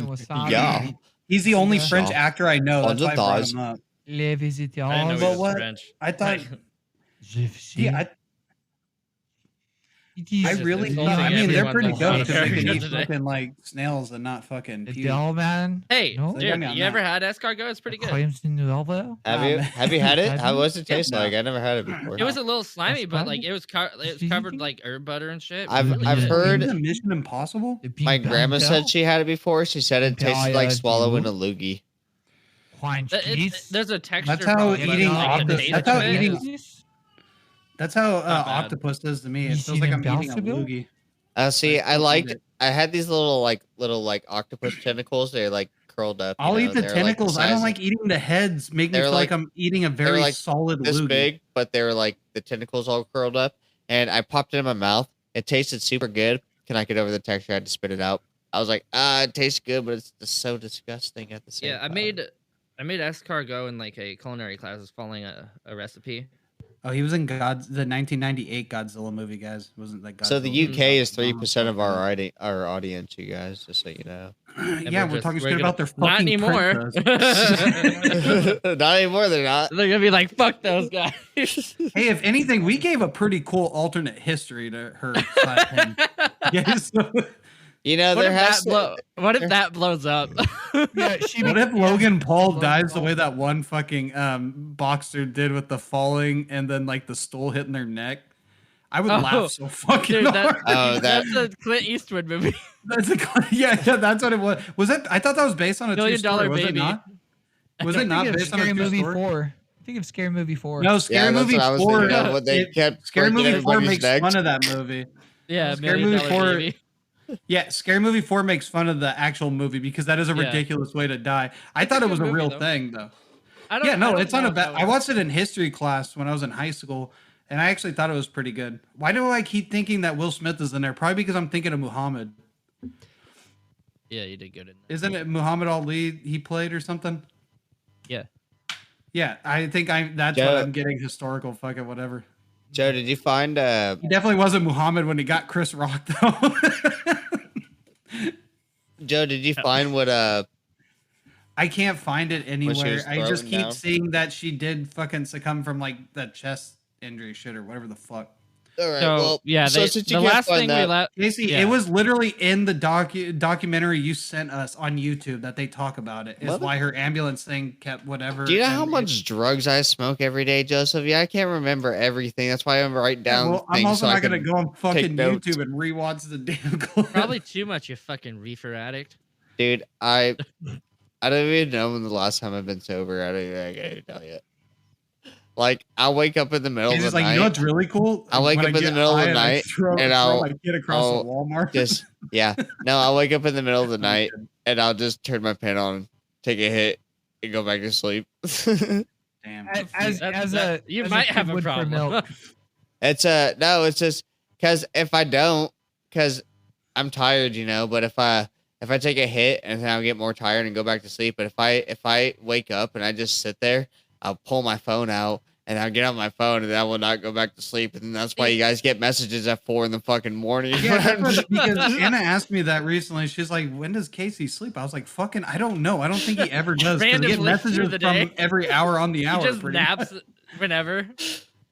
Yeah. He's the only French actor I know. That's why I brought him up. Les visiteurs. I didn't know he But was what? French. I thought. Yeah, I really. It's I mean, they're everyone pretty knows dope how because to they can do eat today. fucking like snails and not fucking. The puke. Dell man. Hey, No? dude, Yeah, you ever had escargot? It's pretty good. Have you had it? How was it taste like? I never had it before. It was a little slimy, That's but fine. like it was covered like herb butter and shit. I've Really I've good. heard Isn't it Mission Impossible. my grandma said she had it before. She said it tasted like swallowing a loogie. There's a texture. That's how problem, but, eating like, the octopus- taste that's how of it eating- is- That's how bad. octopus does to me. It You feels seen like I'm eating a Impossible? loogie. See, Like, I eat liked. it. I had these little octopus tentacles. They're like curled up. I'll eat the They're, tentacles. Like, I don't like eating the heads. Make me They're feel like I'm eating a very like solid this loogie. big, but they were like the tentacles all curled up. And I popped it in my mouth. It tasted super good. Can I get over the texture? I had to spit it out. I was like, it tastes good, but it's just so disgusting at the same time. I made escargot in like a culinary class. I was following a recipe. Oh, he was in the 1998 Godzilla movie, guys. It wasn't like Godzilla. So the UK is 3% of our audience, you guys, just so you know. Yeah, we're talking shit about their fucking Not anymore. princess. Not anymore, they're not. They're gonna be like, "Fuck those guys." Hey, if anything, we gave a pretty cool alternate history to her. Him. Yeah, so, You know, What there if has what if that blows up? Yeah, what if Logan Paul dies the way that one fucking boxer did with the falling and then like the stool hitting their neck? I would laugh so fucking Dude, hard. that's a Clint Eastwood movie. That's yeah, that's what it was. Was that? I thought that was based on a $1 Million true story. Was it Baby. not? Was it not Think of based on a Scary true Movie story? 4. Think of Scary Movie 4. No, Yeah, Scary that's Movie what I was 4. thinking of when they kept Scary breaking Movie 4 everybody's makes necks. fun of that movie. Yeah, Scary $1 Million Movie 4. Baby. Yeah, Scary Movie 4 makes fun of the actual movie because that is a Yeah. ridiculous way to die. I It's a thought it good was a movie, real though. thing though. I don't. Yeah, no, I don't it's not know a if bad. that I was- watched it in history class when I was in high school, and I actually thought it was pretty good. Why do I keep thinking that Will Smith is in there? Probably because I'm thinking of Muhammad. Yeah, you did good in that. Isn't it Muhammad Ali he played or something? Yeah. Yeah, I think that's Joe- what I'm getting historical fucking whatever. Joe, did you find He definitely wasn't Muhammad when he got Chris Rock though. Joe, did you find what I can't find it she anywhere. was I just throwing keep down? seeing that she did fucking succumb from like the chest injury shit or whatever the fuck. all right, So well, yeah, so they, since you the can't last find thing that, we left. Casey, Yeah. it was literally in the documentary you sent us on YouTube that they talk about it. Is Mother- why her ambulance thing kept whatever. do you know how and much drugs I smoke every day, Joseph? Yeah, I can't remember everything. That's why I'm writing down well, I'm things also so I not gonna can- go on fucking notes. YouTube and rewatch the damn clip. Probably too much, you fucking reefer addict. Dude, I don't even know when the last time I've been sober. I can't even tell you. Like, I'll wake up in the middle He's of just the like, night. you know what's really cool? I'll wake When up I in the get middle of high the and I night, throw and throw I'll- my kid across I'll the Walmart. just yeah. No, I'll wake up in the middle of the night and I'll just turn my pen on, take a hit, and go back to sleep. Damn. You as might kid have a would for problem. milk. It's no, it's just because if I don't, because I'm tired, you know. But if I take a hit and then I'll get more tired and go back to sleep. But if I wake up and I just sit there, I'll pull my phone out and I'll get on my phone and I will not go back to sleep. And that's why you guys get messages at 4 in the fucking morning. Yeah, because Anna asked me that recently. She's like, "When does Casey sleep?" I was like, "Fucking, I don't know. I don't think he ever does." 'Cause we get Randomly through messages the from day. every hour on the hour. He just pretty naps much. whenever.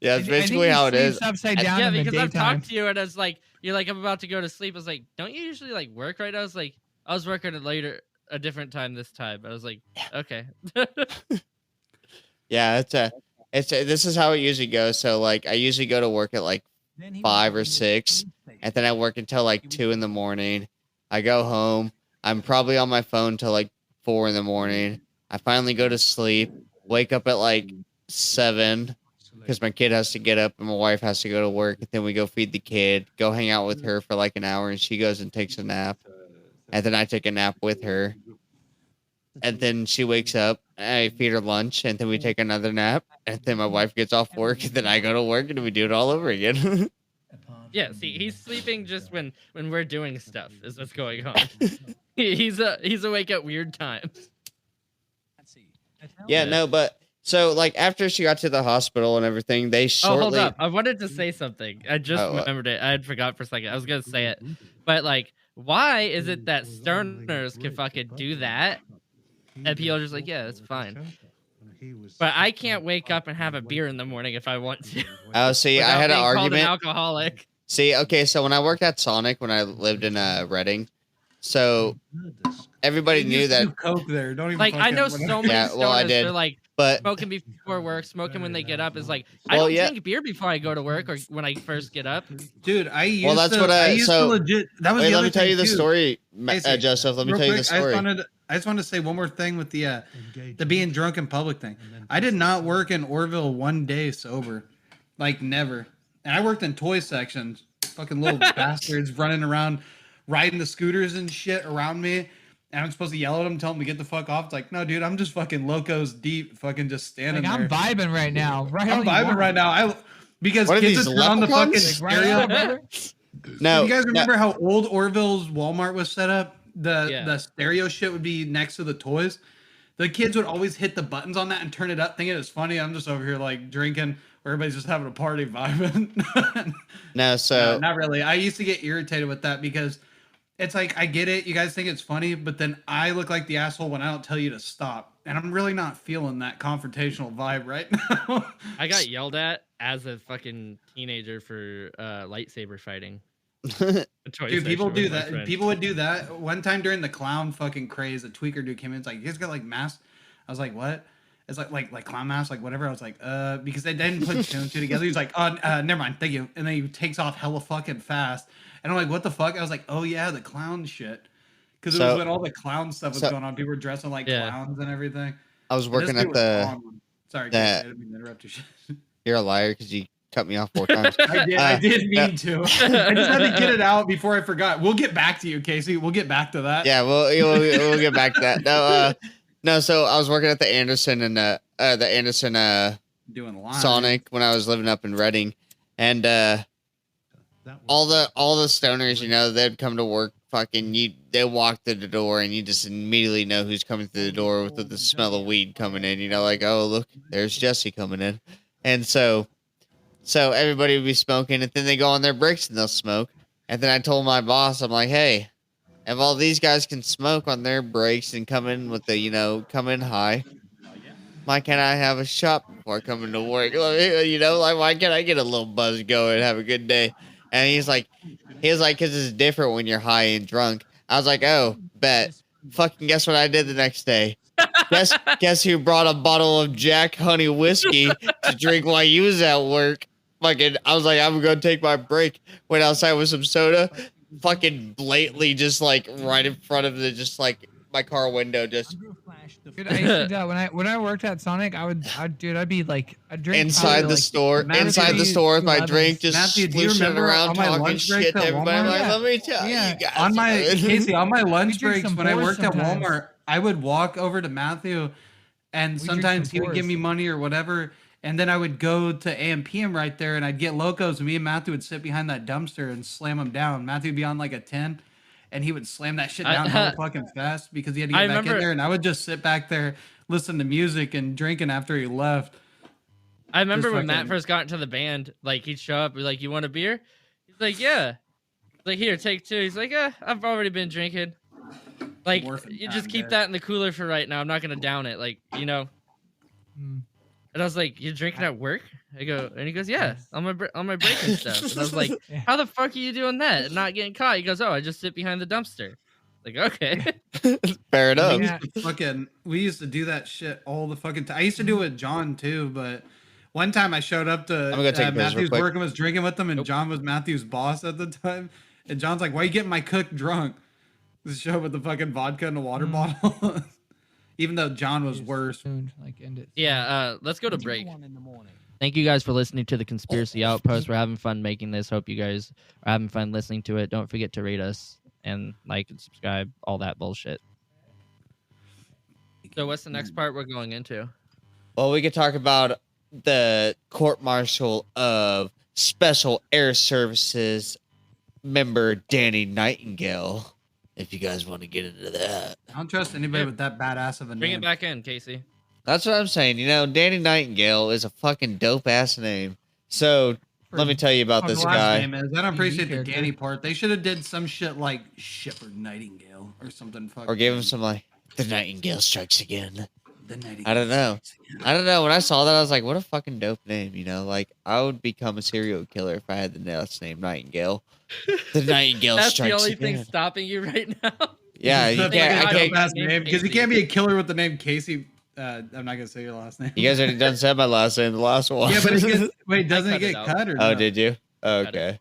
Yeah, I it's think basically he how it is. sleeps upside down Yeah, in the because I've daytime. talked to you and it's like you're like I'm about to go to sleep. I was like, don't you usually like work right now? I was like, I was working at a different time this time. I was like, okay. Yeah, this is how it usually goes. So like, I usually go to work at like 5 or 6, and then I work until like 2 in the morning. I go home. I'm probably on my phone till like 4 in the morning. I finally go to sleep. Wake up at like 7 because my kid has to get up and my wife has to go to work. And then we go feed the kid, go hang out with her for like an hour, and she goes and takes a nap. And then I take a nap with her. And then she wakes up, I feed her lunch, and then we take another nap. And then my wife gets off work, and then I go to work, and we do it all over again. Yeah, see, he's sleeping just when we're doing stuff. Is what's going on. he's awake at weird times. Yeah, no, but so like after she got to the hospital and everything, they Oh, hold shortly. up! I wanted to say something. I just Oh, what? remembered it. I had forgot for a second. I was gonna say it, but like, why is it that stoners can fucking do that, and people are just like, yeah, that's fine. But I can't wake up and have a beer in the morning if I want to. Oh, see, I without had an being called argument. alcoholic. See, okay, so when I worked at Sonic when I lived in Reading, so everybody You knew used to that, do coke there. Don't even. Like I fucking- know so many Yeah, well, I stoners. did. They're like but smoking before work, smoking when they get up. Is like I Well, don't yeah. drink beer before I go to work or when I first get up. Dude, I used Well, that's to. what I- used so- to legit. That was wait, the let other me tell thing, you the too. story, Casey, Joseph. Let me real tell you the quick, story. I just wanted to say one more thing with the being drunk in public thing. I did not work in Orville one day sober, like never. And I worked in toy sections. Fucking little bastards running around, riding the scooters and shit around me. And I'm supposed to yell at them, tell them to get the fuck off. It's like, no, dude, I'm just fucking locos deep, fucking just standing Like, I'm there. vibing right now. Right I'm all you vibing want. right now. Because What are kids these, would turn on the fucking leprechauns? Like, right stereo. on, brother. No, You guys no, remember how old Orville's Walmart was set up? Yeah. The stereo shit would be next to the toys. The kids would always hit the buttons on that and turn it up, thinking it was funny. I'm just over here like drinking, where everybody's just having a party vibing. no. So Not really. I used to get irritated with that because it's like I get it, you guys think it's funny, but then I look like the asshole when I don't tell you to stop, and I'm really not feeling that confrontational vibe right now. I got yelled at as a fucking teenager for lightsaber fighting. A toy Dude, people section do with my that. friend. People would do that. One time during the clown fucking craze, a tweaker dude came in. It's like, you guys got like masks? I was like, what? It's like clown masks, like whatever. I was like, because they didn't put two and two together. He's like, oh, never mind, thank you. And then he takes off hella fucking fast. And I'm like, what the fuck? I was like, oh yeah, the clown shit. Because it So- was when all the clown stuff was so- going on. People were dressing like Yeah. clowns and everything. I was And this working dude at was the. on one. Sorry, Casey, that I didn't mean to interrupt your shit. You're a liar because you cut me off 4 times. I did no. mean to. I just had to get it out before I forgot. We'll get back to you, Casey. We'll get back to that. Yeah, we'll get back to that. No. So I was working at the Anderson and the Anderson Doing live. Sonic when I was living up in Reading, and all the stoners, you know, they'd come to work. They walk through the door, and you just immediately know who's coming through the door with the smell of weed coming in. You know, like, oh look, there's Jesse coming in, and so everybody would be smoking, and then they go on their breaks and they'll smoke. And then I told my boss, I'm like, hey, if all these guys can smoke on their breaks and come in with come in high, why can't I have a shot before coming to work? You know, like, why can't I get a little buzz going and have a good day? And he's like, because it's different when you're high and drunk. I was like, oh, bet. Fucking guess what I did the next day? Guess who brought a bottle of Jack Honey whiskey to drink while he was at work? Fucking, I was like, I'm gonna take my break. Went outside with some soda. Fucking blatantly, just like right in front of my car window, just. Dude, I used to do that when I worked at Sonic. I'd be like, I'd drink Inside the store with my drink, just Matthew, do you slushing remember around on my talking lunch break shit to at everybody. I'm like, Walmart? let me tell Yeah. you guys. On my Casey, on my lunch We drink breaks some when I Boars worked at sometimes. Walmart, I would walk over to Matthew, and We drink sometimes some he would give Boars. me money or whatever, and then I would go to AMPM right there, and I'd get locos, and me and Matthew would sit behind that dumpster and slam them down. Matthew would be on like a 10, and he would slam that shit down hella fucking fast because he had to get back in there, and I would just sit back there, listen to music and drinking after he left. I remember when Matt fucking- first got into the band, like he'd show up, be like, "You want a beer?" He's like, "Yeah." He's like, "Here, take 2." He's like, I've already been drinking." Like, Morphin' you time, just keep Derek. that in the cooler for right now. I'm not gonna down it, like, you know. Mm. And I was like, "You're drinking at work?" I go, and he goes, "Yeah, on my break and stuff." And I was like, Yeah. "How the fuck are you doing that and not getting caught?" He goes, "Oh, I just sit behind the dumpster." Like, okay. Fair enough. We used to do that shit all the fucking time. I used to do it with John too, but one time I showed up to gonna go take a piss real Matthew's quick. work and was drinking with him, and Nope. John was Matthew's boss at the time. And John's like, "Why you getting my cook drunk?" This show with the fucking vodka in a water bottle. Even though John was worse. Soon, like end it. Yeah, let's go to break. Thank you guys for listening to the Conspiracy Outpost. We're having fun making this. Hope you guys are having fun listening to it. Don't forget to rate us and like and subscribe, all that bullshit. So what's the next part we're going into? Well, we could talk about the court martial of Special Air Services member Danny Nightingale. If you guys want to get into that. I don't trust anybody with that badass of a Bring name. it back in, Casey. That's what I'm saying. You know, Danny Nightingale is a fucking dope ass name. So let me tell you about His this last guy. name is. I don't appreciate the character. Danny part. They should have did some shit like Shepherd Nightingale or something. Fucking Or give him some like the Nightingale strikes again. The Nightingale. I don't know. I don't know. When I saw that, I was like, what a fucking dope name. You know, like I would become a serial killer if I had the last name Nightingale. The Nightingale That's strikes the only again. thing stopping you right now. Yeah, you That's can't. like I a can't. last name name because you Casey. can't be a killer with the name Casey. I'm not gonna say your last name. You guys already done said my last name, the last one. Yeah, but it gets, wait, doesn't it cut it get out. cut or Oh, no? did you? Oh, Got it. okay.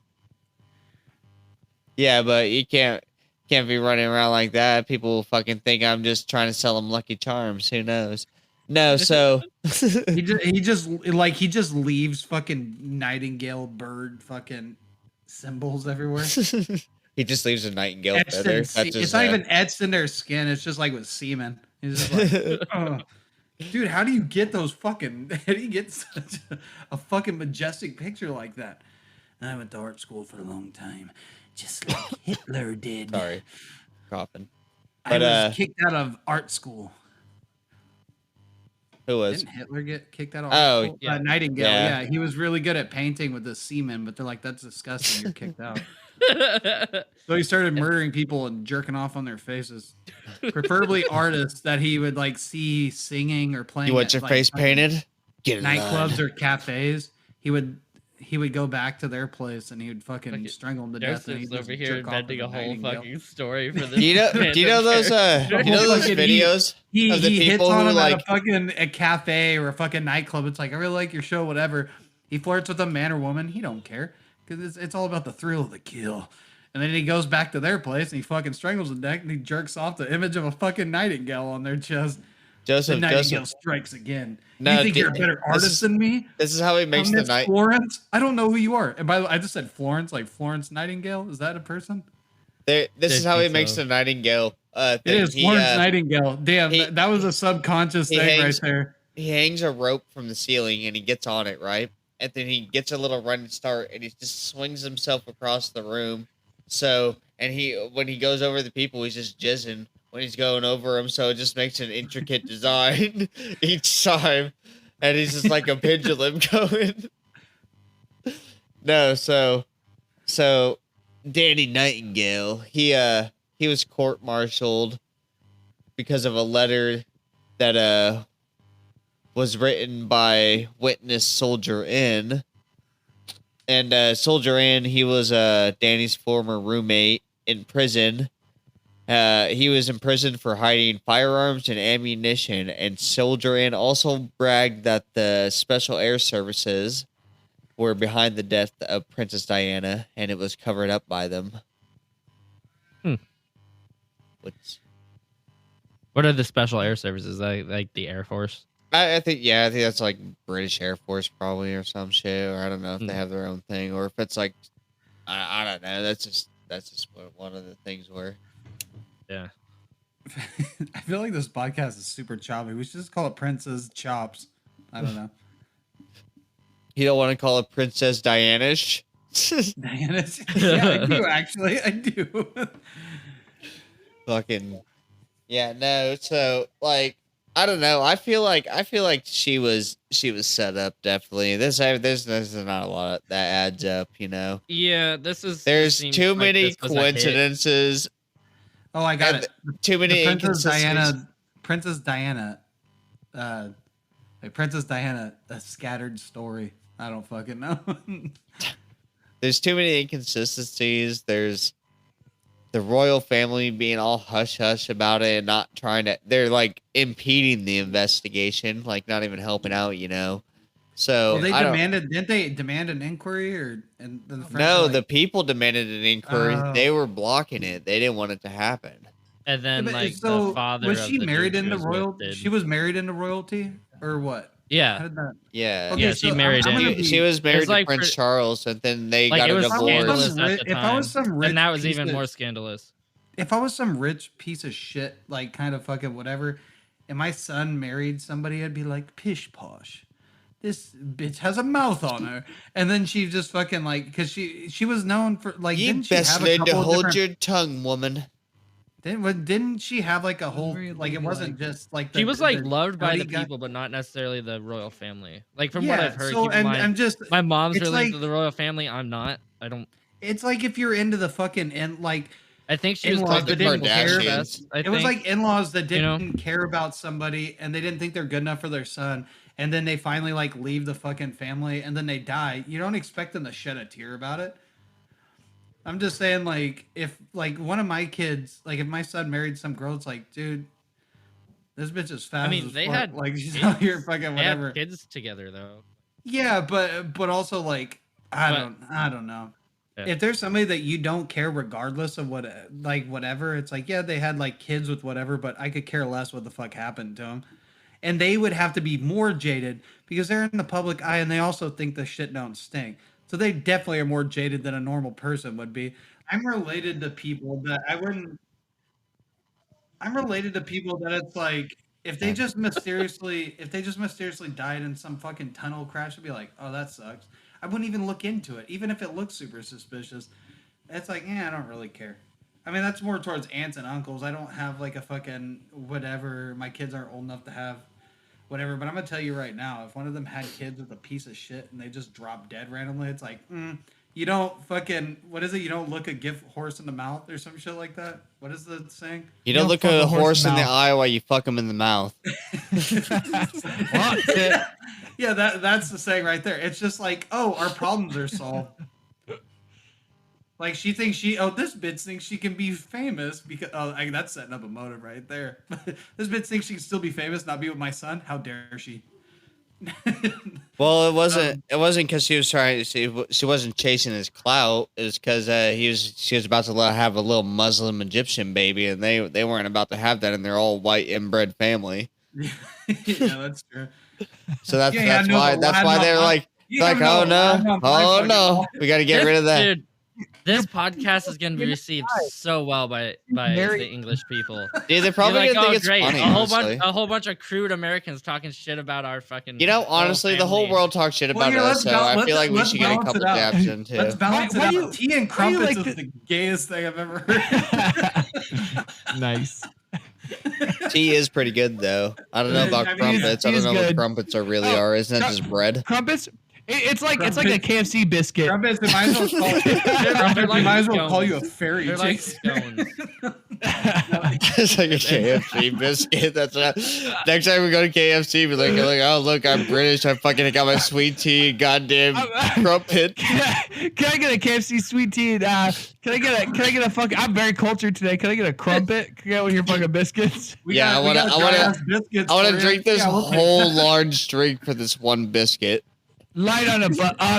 Yeah, but you can't be running around like that. People will fucking think I'm just trying to sell them Lucky Charms. Who knows? No, so He just leaves fucking nightingale bird fucking symbols everywhere. he just leaves a nightingale Etched feather. in That's se- just, it's not even etched in their skin. It's just like with semen. He's just like, "Ugh." Dude, how do you get those fucking? How do you get such a fucking majestic picture like that? I went to art school for a long time, just like Hitler did. Sorry, coughing. I But, was kicked out of art school. Who was? Didn't Hitler get kicked out of Oh, art school? yeah. Nightingale. Yeah. Yeah, he was really good at painting with the semen, but they're like, that's disgusting. You're kicked out. So he started murdering people and jerking off on their faces. Preferably artists that he would like see singing or playing. You want at, your like, face fucking painted? Get in nightclubs line. or cafes. He would go back to their place and he would fucking strangle them to death. And Joseph's he'd over just here jerk off inventing with a whole nightingale. fucking story for this. Do you know those Fucking videos He of the hits people on who him like at a fucking a cafe or a fucking nightclub. It's like, I really like your show, whatever. He flirts with a man or woman. He don't care because it's all about the thrill of the kill. And then he goes back to their place and he fucking strangles the neck and he jerks off the image of a fucking nightingale on their chest. Joseph. Nightingale strikes again. No, you think you're a better artist than me? This is how he makes the Miss night. Florence? I don't know who you are. And by the way, I just said Florence, like Florence Nightingale. Is that a person? This is how he think makes so. the Nightingale. It Thing. is Florence Nightingale. Damn, he- that was a subconscious thing right there. He hangs a rope from the ceiling and he gets on it, right? And then he gets a little running start and he just swings himself across the room. So, and when he goes over the people, he's just jizzing when he's going over them. So it just makes an intricate design each time. And he's just like a pendulum going. No, so Danny Nightingale, he was court-martialed because of a letter that was written by witness Soldier N. And Soldier N, he was Danny's former roommate in prison. He was in prison for hiding firearms and ammunition, and Soldier N also bragged that the Special Air Services were behind the death of Princess Diana, and it was covered up by them. What are the Special Air Services? Like the Air Force? I think that's like British Air Force probably or some shit, or I don't know if they have their own thing, or if it's like I don't know. That's just what one of the things were. Yeah. I feel like this podcast is super choppy. We should just call it Princess Chops. I don't know. You don't want to call it Princess Diana-ish? Diana. Yeah, I do actually. I do. Fucking yeah, no. So like I don't know. I feel like she was set up definitely. There's not a lot that adds up, you know. Yeah, there's too many coincidences. Oh, I got it. Too many Princess Diana. Princess Diana, a scattered story. I don't fucking know. There's too many inconsistencies. There's the royal family being all hush hush about it and not trying to. They're like impeding the investigation, like not even helping out, you know. So well, didn't they demand an inquiry or? And the French no, like, the people demanded an inquiry. They were blocking it. They didn't want it to happen. And then the father was she married into royalty? She was married into royalty or what? Yeah. Yeah. Okay, she married she was married to Prince Charles, and then they got a divorce. If I was some rich, and that was even more scandalous. If I was some rich piece of shit, like kind of fucking whatever, and my son married somebody, I'd be like, pish posh. This bitch has a mouth on her, and then she just fucking like, because she was known for like. You best learn to hold your tongue, woman. Didn't she have like a whole like it wasn't just like she was like loved by the people, but not necessarily the royal family. Like from what I've heard, so, my mom's related to the royal family. I'm not. I don't. It's like if you're into the fucking and like. I think she was called the Kardashians. It was like in-laws that didn't care about somebody and they didn't think they're good enough for their son, and then they finally like leave the fucking family and then they die. You don't expect them to shed a tear about it. I'm just saying, like, if like one of my kids, like if my son married some girl, it's like, dude, this bitch is fat. I mean, they had like she's out here fucking whatever. They had kids together though. Yeah, but also like I don't know. Yeah. If there's somebody that you don't care regardless of what, like whatever, it's like, yeah, they had like kids with whatever, but I could care less what the fuck happened to them. And they would have to be more jaded because they're in the public eye and they also think the shit don't stink. So they definitely are more jaded than a normal person would be. I'm related to people that it's like, if they just mysteriously died in some fucking tunnel crash, I'd be like, oh, that sucks. I wouldn't even look into it, even if it looks super suspicious. It's like, I don't really care. I mean, that's more towards aunts and uncles. I don't have like a fucking whatever. My kids aren't old enough to have whatever. But I'm gonna tell you right now, if one of them had kids with a piece of shit and they just drop dead randomly, it's like, you don't fucking, what is it? You don't look a gift horse in the mouth or some shit like that. What is the saying? You don't look a horse in the eye while you fuck him in the mouth. Yeah, that's the saying right there. It's just like, oh, our problems are solved. Like she thinks this bitch thinks she can be famous because that's setting up a motive right there. This bitch thinks she can still be famous, not be with my son. How dare she? Well, it wasn't because she was trying. She wasn't chasing his clout. It was because she was about to have a little Muslim Egyptian baby, and they weren't about to have that in their all white inbred family. Yeah, that's true. So that's Yeah, that's no, why they're like oh no, we got to get rid of that. Dude, this podcast is gonna be received so well by Very- the English people. Dude, they You're probably like, didn't think oh it's great, funny. a whole bunch of crude Americans talking shit about our fucking. You know, honestly, the whole family. world talks shit about us, so I feel like we should get a couple dabs in too. Let's balance Why it do out. you- Tea and why do you crumpets like is the gayest thing I've ever heard. Nice. Tea is pretty good though. I don't know about I mean, crumpets. I tea don't is know what good. crumpets are really Oh, are. Isn't it just bread? Crumpets. It's like a KFC biscuit. Crumpets, we might as well call Crumpets, we might as well call you a fairy. They're like Jason. scones. It's like a KFC biscuit. That's what next time we go to KFC, be like, oh look, I'm British. I fucking got my sweet tea, and goddamn crumpet. Can I get a KFC sweet tea? And, can I get a fucking? I'm very cultured today. Can I get a crumpet? Can I get one of your fucking biscuits? Yeah, I want to drink this whole large drink for this one biscuit. Light on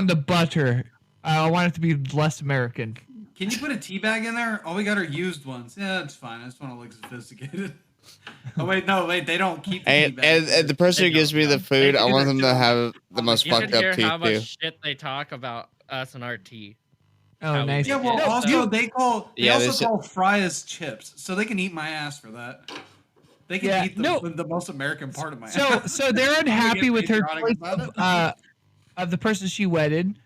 the butter. I want it to be less American. Can you put a tea bag in there? Oh, we got our used ones. Yeah, that's fine. I just want to look sophisticated. Oh wait, they don't keep. And the person who gives me the food, I want them to have the most You fucked should hear up teeth how too. much shit they talk about us and our tea. Oh, How we nice. make Yeah, well, it. also they Yeah, also call fries chips, so they can eat my ass for that. They can eat the most American part of my ass. So they're unhappy with her patriotic choice about of the person she wedded.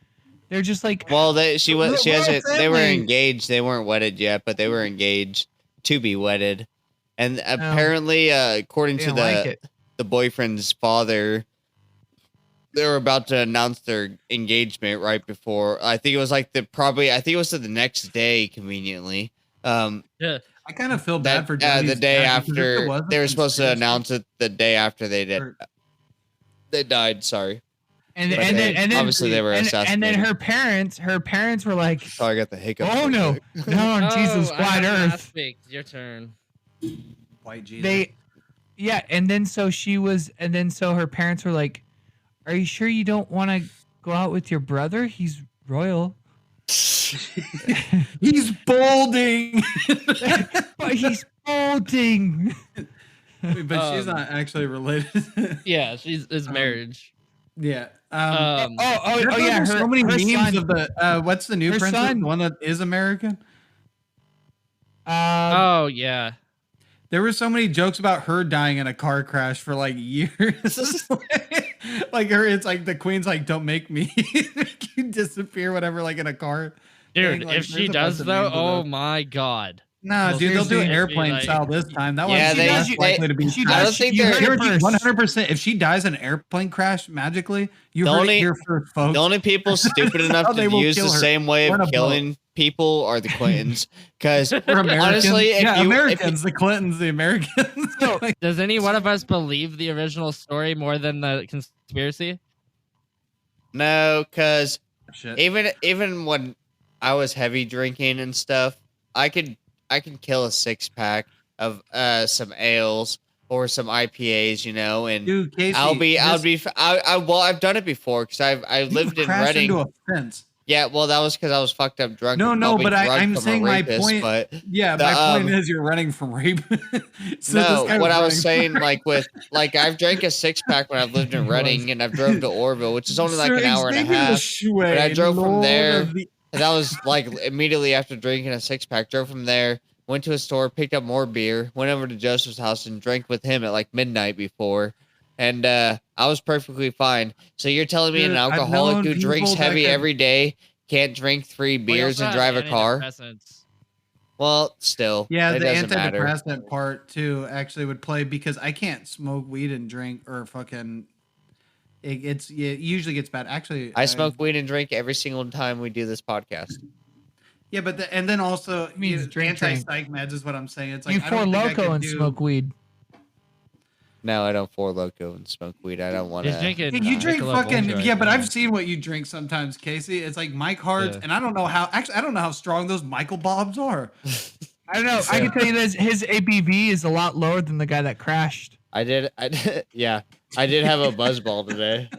They're just like, Well, she We're hasn't. They were family. engaged. They weren't wedded yet, but they were engaged to be wedded. And apparently, according they to don't like it. the boyfriend's father, they were about to announce their engagement right before. I think it was like I think it was the next day, conventionally. Yeah. I kind of feel bad for Jody's the day dad, because if there after was a they were supposed to conspiracy- announce it. The day after they Or- died. Sorry. And But then obviously they were and assassinated. then her parents were like, So I got the hiccup. oh no, no, on Jesus I wide have an earth. ass baked. Your turn. White Jesus. And then so her parents were like, are you sure you don't want to go out with your brother? He's royal. He's balding. But he's balding. But she's not actually related. Yeah, it's marriage. Yeah. Yeah. There's so many her memes son, of the what's the new her princess? son- The one that is American. Oh yeah. There were so many jokes about her dying in a car crash for like years. Like her, it's like the queen's like, "Don't make me make you disappear," whatever. Like in a car. Dude, thing. Like, if she there's a does bunch of though, memes of oh those. my god. Nah, Well, dude, they'll do seriously, airplane like- style this time. That Yeah, one's they- less they- likely to be. she I does- don't think you they're- heard it first. 100%. If she dies in an airplane crash magically, you The heard only- it here first, folks. The only people stupid How enough they to will use the kill her. same way We're in of a killing people are the Clintons. Because We're Americans. honestly, if yeah, you Americans, the Clintons, the Americans. Like, Does any one of us believe the original story more than the conspiracy? no, because shit. even when I was heavy drinking and stuff, I can kill a 6-pack of some ales or some IPAs, you know, and Dude, Casey, I've done it before because I lived in crashed Reading. into a fence. Yeah, well, that was because I was fucked up drunk. No, and no, probably but drunk I'm from a saying my rapist, point. But Yeah, The, my point um, is you're running from rape. So no, this guy what I was running saying, from- like I've drank a 6-pack when I've lived in Reading, and I've drove to Orville, which is only like Sir an hour and a Xavier half. Schwade, I drove from Lord there. of the- And that was like immediately after drinking a 6-pack. Drove from there, went to a store, picked up more beer, went over to Joseph's house and drank with him at like midnight before. And I was perfectly fine. So you're telling me Dude, an I've alcoholic known who drinks people that heavy could- every day can't drink 3 beers We and also drive have a car? antidepressants. Well, still, Yeah, it the doesn't matter. antidepressant part too actually would play because I can't smoke weed and drink or fucking. It usually gets bad. Actually, I smoke weed and drink every single time we do this podcast. Yeah, but and then also means drink. anti-psych meds is what I'm saying. It's like You I Four don't think I Loco could and do- smoke weed. No, I don't 4 Loco and smoke weed. I don't want He's to. drinking. Yeah, you drink Michelob fucking Ultra yeah, right but now. I've seen what you drink sometimes, Casey. It's like Mike Hards, Yeah. and I don't know how. Actually, I don't know how strong those Michael Bobs are. I don't know. I can tell you this: his ABV is a lot lower than the guy that crashed. I did, yeah. I did have a buzzball today,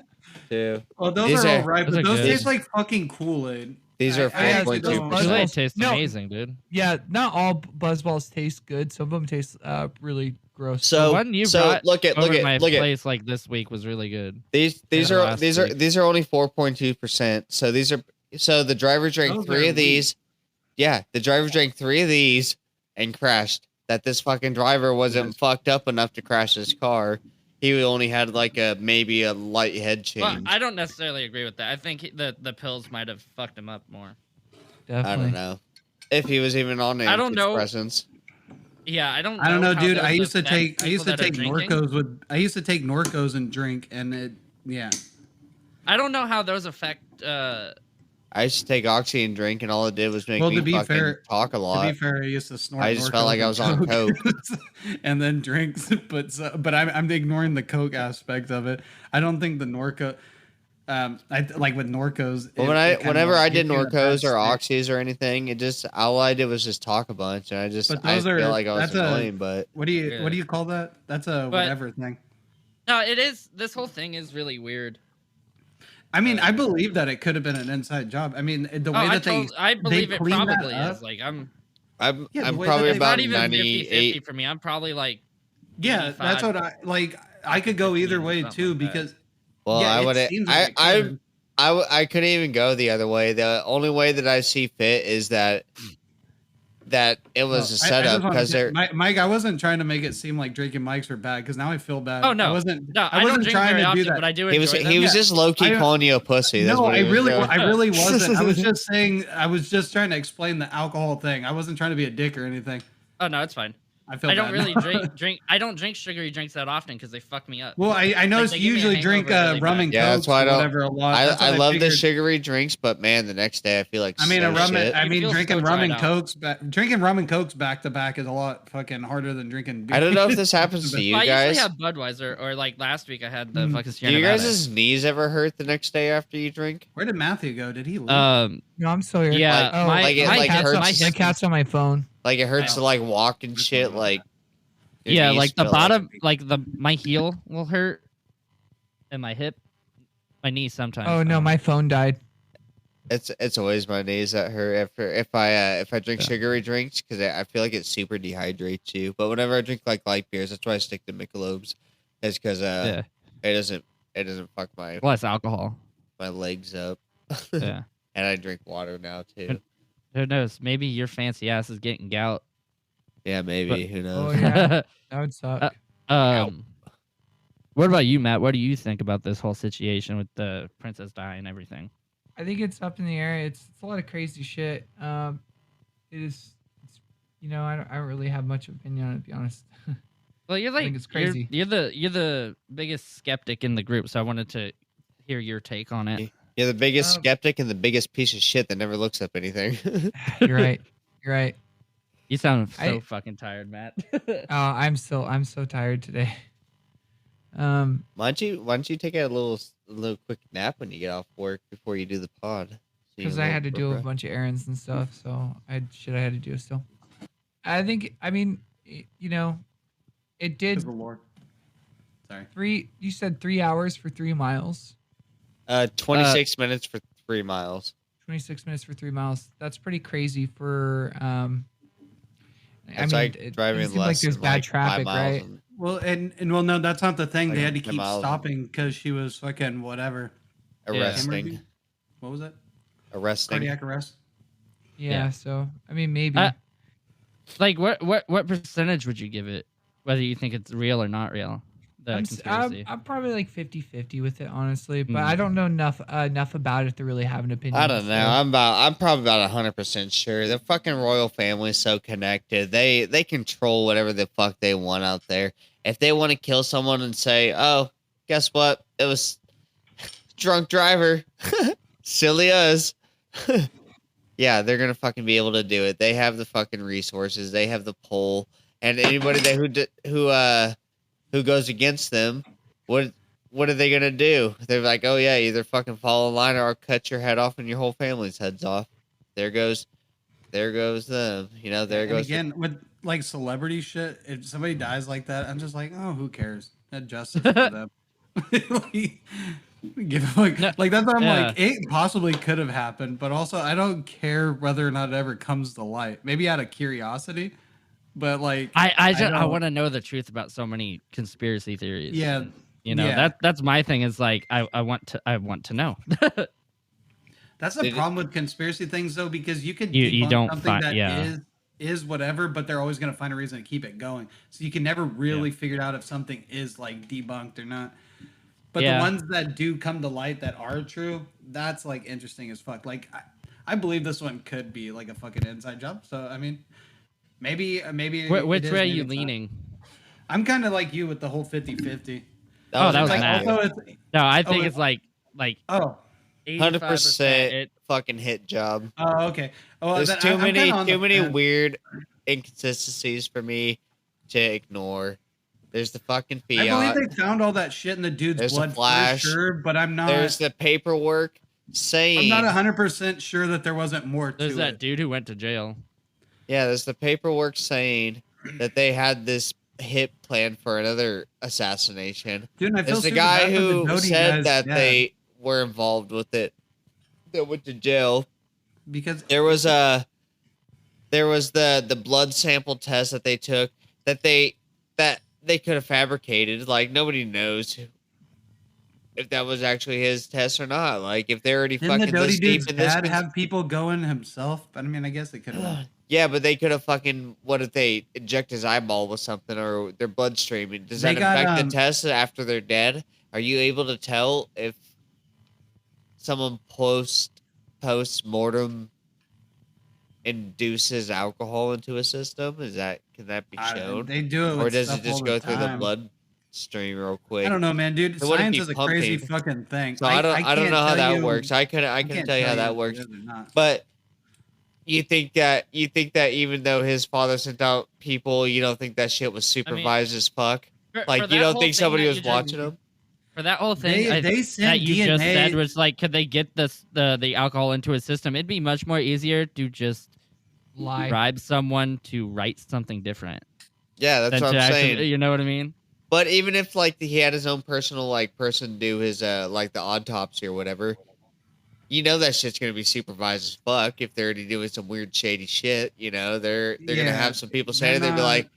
too. Well, those These are are- all right, those but are those good. taste like fucking Kool-Aid. These are I actually 4.2%. don't- Kool-Aid tastes No. amazing, dude. Yeah, not all Buzzballs taste good. Some of them taste really gross. The So one you so brought look at over my look at place like this week was really good. these Yeah, last week. these are only 4.2%. So the driver drank Those 3 are of these. Yeah, the driver drank 3 of these and crashed. That this fucking driver wasn't fucked up enough to crash his car. He only had like maybe a light head change. Well, I don't necessarily agree with that. I think the pills might have fucked him up more. Definitely. I don't know if he was even on I don't know. antidepressants. Yeah, I don't know, how dude. those I used to affect take people that are drinking. Norcos and drink, and it I don't know how those affect. I used to take Oxy and drink, and all it did was make Well, me to be fucking fair- talk a lot. To be fair, I used to snort. I just felt Norcos like I and was on coke. and then drinks. But I'm ignoring the coke aspect of it. I don't think the Norco. I like with Norcos. Well, whenever I did Norcos or Oxys or anything, it just all I did was just talk a bunch, and I feel like I was annoying. But what do you call that? That's a whatever thing. No, it is. This whole thing is really weird. I mean, I believe that it could have been an inside job. I mean, the way I believe it cleaned that probably up- is. Like I'm the way probably that they- about not even 98. 50-50 for me. I'm probably like. Yeah, that's 85. what I like. I could go either way Something too like that. because Well, yeah, I it would. seems like it could. I couldn't even go the other way. The only way that I see fit is that it was a setup because they're Mike. I wasn't trying to make it seem like Drake and Mike's were bad because now I feel bad. Oh no, I wasn't. No, I wasn't don't drink trying very to often, do that. but I do. he was enjoy he them. was just low key calling you a pussy. That's No, what I he was doing. really wasn't. I was just saying. I was just trying to explain the alcohol thing. I wasn't trying to be a dick or anything. Oh no, it's fine. I feel. I don't bad really now. drink. I don't drink sugary drinks that often because they fuck me up. Well, I noticed they you give me a usually drink hangover really rum bad. and Yeah, coke that's why I or don't- whatever a lot. That's I what love the figured. sugary drinks, but man, the next day I feel like I mean, so shit. You feel drinking so rum dried and out. cokes, drinking rum and cokes back to back is a lot fucking harder than drinking beer. I don't know if this happens to you I guys. usually have Budweiser, or like last week I had the Mm. fucking Do Sierra you Nevada. guys' knees ever hurt the next day after you drink? Where did Matthew go? Did he leave? No, I'm still here. Yeah, Oh, my like it- my like it cat's, hurts- my my hip cat's on my phone. Like it hurts to like walk and shit. Like your Yeah, knees like the feel bottom, like my heel will hurt, and my hip, my knee sometimes. Oh no, my phone died. It's always my knees that hurt if I drink sugary drinks because I feel like it super dehydrates you. But whenever I drink like light beers, that's why I stick to Michelob's. It's because Yeah, it doesn't fuck my less alcohol. legs up. Yeah, And I drink water now too. who knows? Maybe your fancy ass is getting gout. Yeah, maybe. Who Oh knows? yeah, that would suck. What about you, Matt? What do you think about this whole situation with the princess dying and everything? I think it's up in the air. It's a lot of crazy shit. It is. It's, I don't really have much opinion on it, to be honest. Well, you're like think it's crazy. You're the biggest skeptic in the group, so I wanted to hear your take on it. You're the biggest Um, skeptic and the biggest piece of shit that never looks up anything. You're right. You're right. You sound so I- fucking tired, Matt. I'm so tired today. Why don't you take a little quick nap when you get off work before you do the pod? So you Because have I a had to little do a breath. bunch of errands and stuff, so I had to do still. I mean, it did Praise the Lord. Sorry. you said 3 hours for 3 miles, 26 minutes for 3 miles. 26 minutes for 3 miles. That's pretty crazy for That's like it driving seems less like there's than, bad like, 5 traffic, miles right? and- Well, and well, no, that's not the thing. Like They had to 10 keep miles. stopping because she was fucking whatever. Arresting. Hemorrhaging? What was it? Arresting. Cardiac arrest. Yeah, so I mean maybe Like, what percentage would you give it? Whether you think it's real or not real? The conspiracy. I'm probably like 50-50 with it, honestly, but Mm. I don't know enough about it to really have an opinion. I don't know. I'm probably about 100% sure. The fucking royal family is so connected. They control whatever the fuck they want out there. If they want to kill someone and say, "Oh, guess what? It was drunk driver." Silly us. Yeah, they're gonna fucking be able to do it. They have the fucking resources. They have the pull, and anybody who goes against them, what are they gonna do? They're like, oh yeah, either fucking fall in line or I'll cut your head off and your whole family's heads off. There goes them. There And goes. again, with like celebrity shit, if somebody dies like that, I'm just like, oh, who cares? That justice for them. Give a fuck. No, Like that's what I'm yeah. like. It possibly could have happened, but also I don't care whether or not it ever comes to light. Maybe out of curiosity, but like I don't- want to know the truth about so many conspiracy theories. Yeah, and, you know, yeah. that's my thing. Is like I want to know. That's the problem with conspiracy things, though, because you can You debunk don't something find that is whatever, but they're always going to find a reason to keep it going. So you can never really figure out if something is like debunked or not. But the ones that do come to light that are true, that's like interesting as fuck. Like I believe this one could be like a fucking inside job. So I mean, maybe Which way are you maybe it's not. leaning? I'm kind of like you with the whole 50-50. That was like Matt. also No, I think it's like oh 100% fucking hit job. oh okay. Oh, There's then too I'm kinda on the many fence. weird inconsistencies for me to ignore. There's the fucking I fiat. believe they found all that shit in the dude's There's a blood flash. for sure, but I'm not. There's the paperwork saying. I'm not 100% sure that there wasn't more to There's that it. dude who went to jail. Yeah, there's the paperwork saying that they had this hit plan for another assassination. Dude, and I feel There's the super guy bad for the who Doty said guys, that yeah, they were involved with it that went to jail. because There was the blood sample test that they took that they could have fabricated. Like nobody knows if that was actually his test or not. Like if they're already didn't the fucking Doty this deep dude's in this. dad have people go in himself? But I mean, I guess they could have. Yeah, but they could have fucking. What if they inject his eyeball with something or their bloodstream? Does They that got, affect the test after they're dead? Are you able to tell if someone post mortem induces alcohol into a system? Can that be shown, They do it, or with does stuff it just all go the through the time. bloodstream real quick? I don't know, man, dude. So what if Science you is a pump crazy it? fucking thing. So I don't know how can't that tell works. you- I couldn't can't tell you how that if works. it is or not. But you think that even though his father sent out people, you don't think that shit was supervised as fuck? Like you don't think somebody was watching them? For that whole thing, They sent that you just DNA. said was like, could they get the alcohol into a system? It'd be much more easier to just Lie. bribe someone to write something different. Yeah, that's than what to I'm actually- saying. You know what I mean? But even if like he had his own personal like person do his like the autopsy or whatever, you know that shit's gonna be supervised as fuck if they're already doing some weird shady shit. You know they're gonna have some people saying they'd be like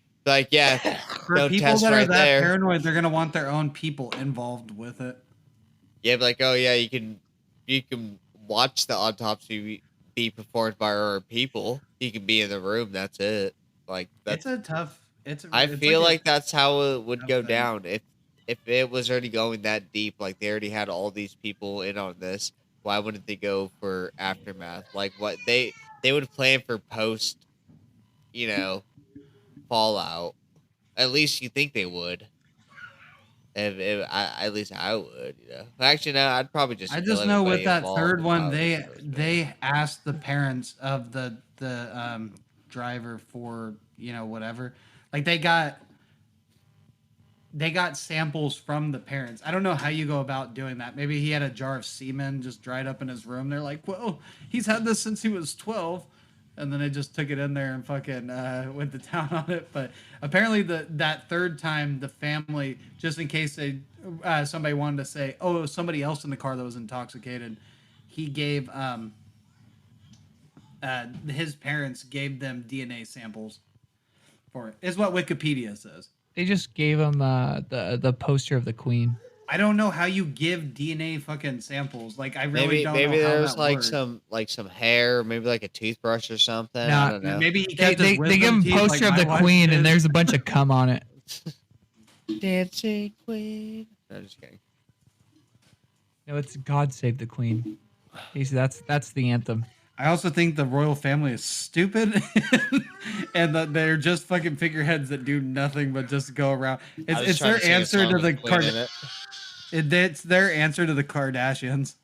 yeah, For no people test that are right that there. paranoid, they're gonna want their own people involved with it. Yeah, but like oh yeah, you can watch the autopsy be performed by our people. You can be in the room. That's it. Like that's. It's a tough. I feel like that's how it would tough go thing. down if it was already going that deep. Like they already had all these people in on this. Why wouldn't they go for aftermath? Like what they would plan for post, fallout. At least you think they would. At least I would. Actually, no. I'd probably just. I kill just know with everybody that involved third if I one, was they the first they asked the parents of the driver for whatever. Like they got samples from the parents. I don't know how you go about doing that. Maybe he had a jar of semen just dried up in his room. They're like, well, he's had this since he was 12. And then they just took it in there and fucking went to town on it. But apparently that third time, the family, just in case somebody wanted to say, oh, it was somebody else in the car that was intoxicated, he gave his parents gave them DNA samples for it. Is what Wikipedia says. They just gave him the poster of the Queen. I don't know how you give DNA fucking samples. Like I really don't know maybe how there was that like works. some hair, maybe like a toothbrush or something. I Nah, don't know. Maybe he They kept his give wisdom him teeth poster like of the my wife Queen, did. and there's a bunch of cum on it. Dancing Queen. No, just kidding. No, it's God Save the Queen. That's the anthem. I also think the royal family is stupid, and that they're just fucking figureheads that do nothing but just go around. I was It's trying their sing a answer song to with the Queen in it. It's their answer to the Kardashians.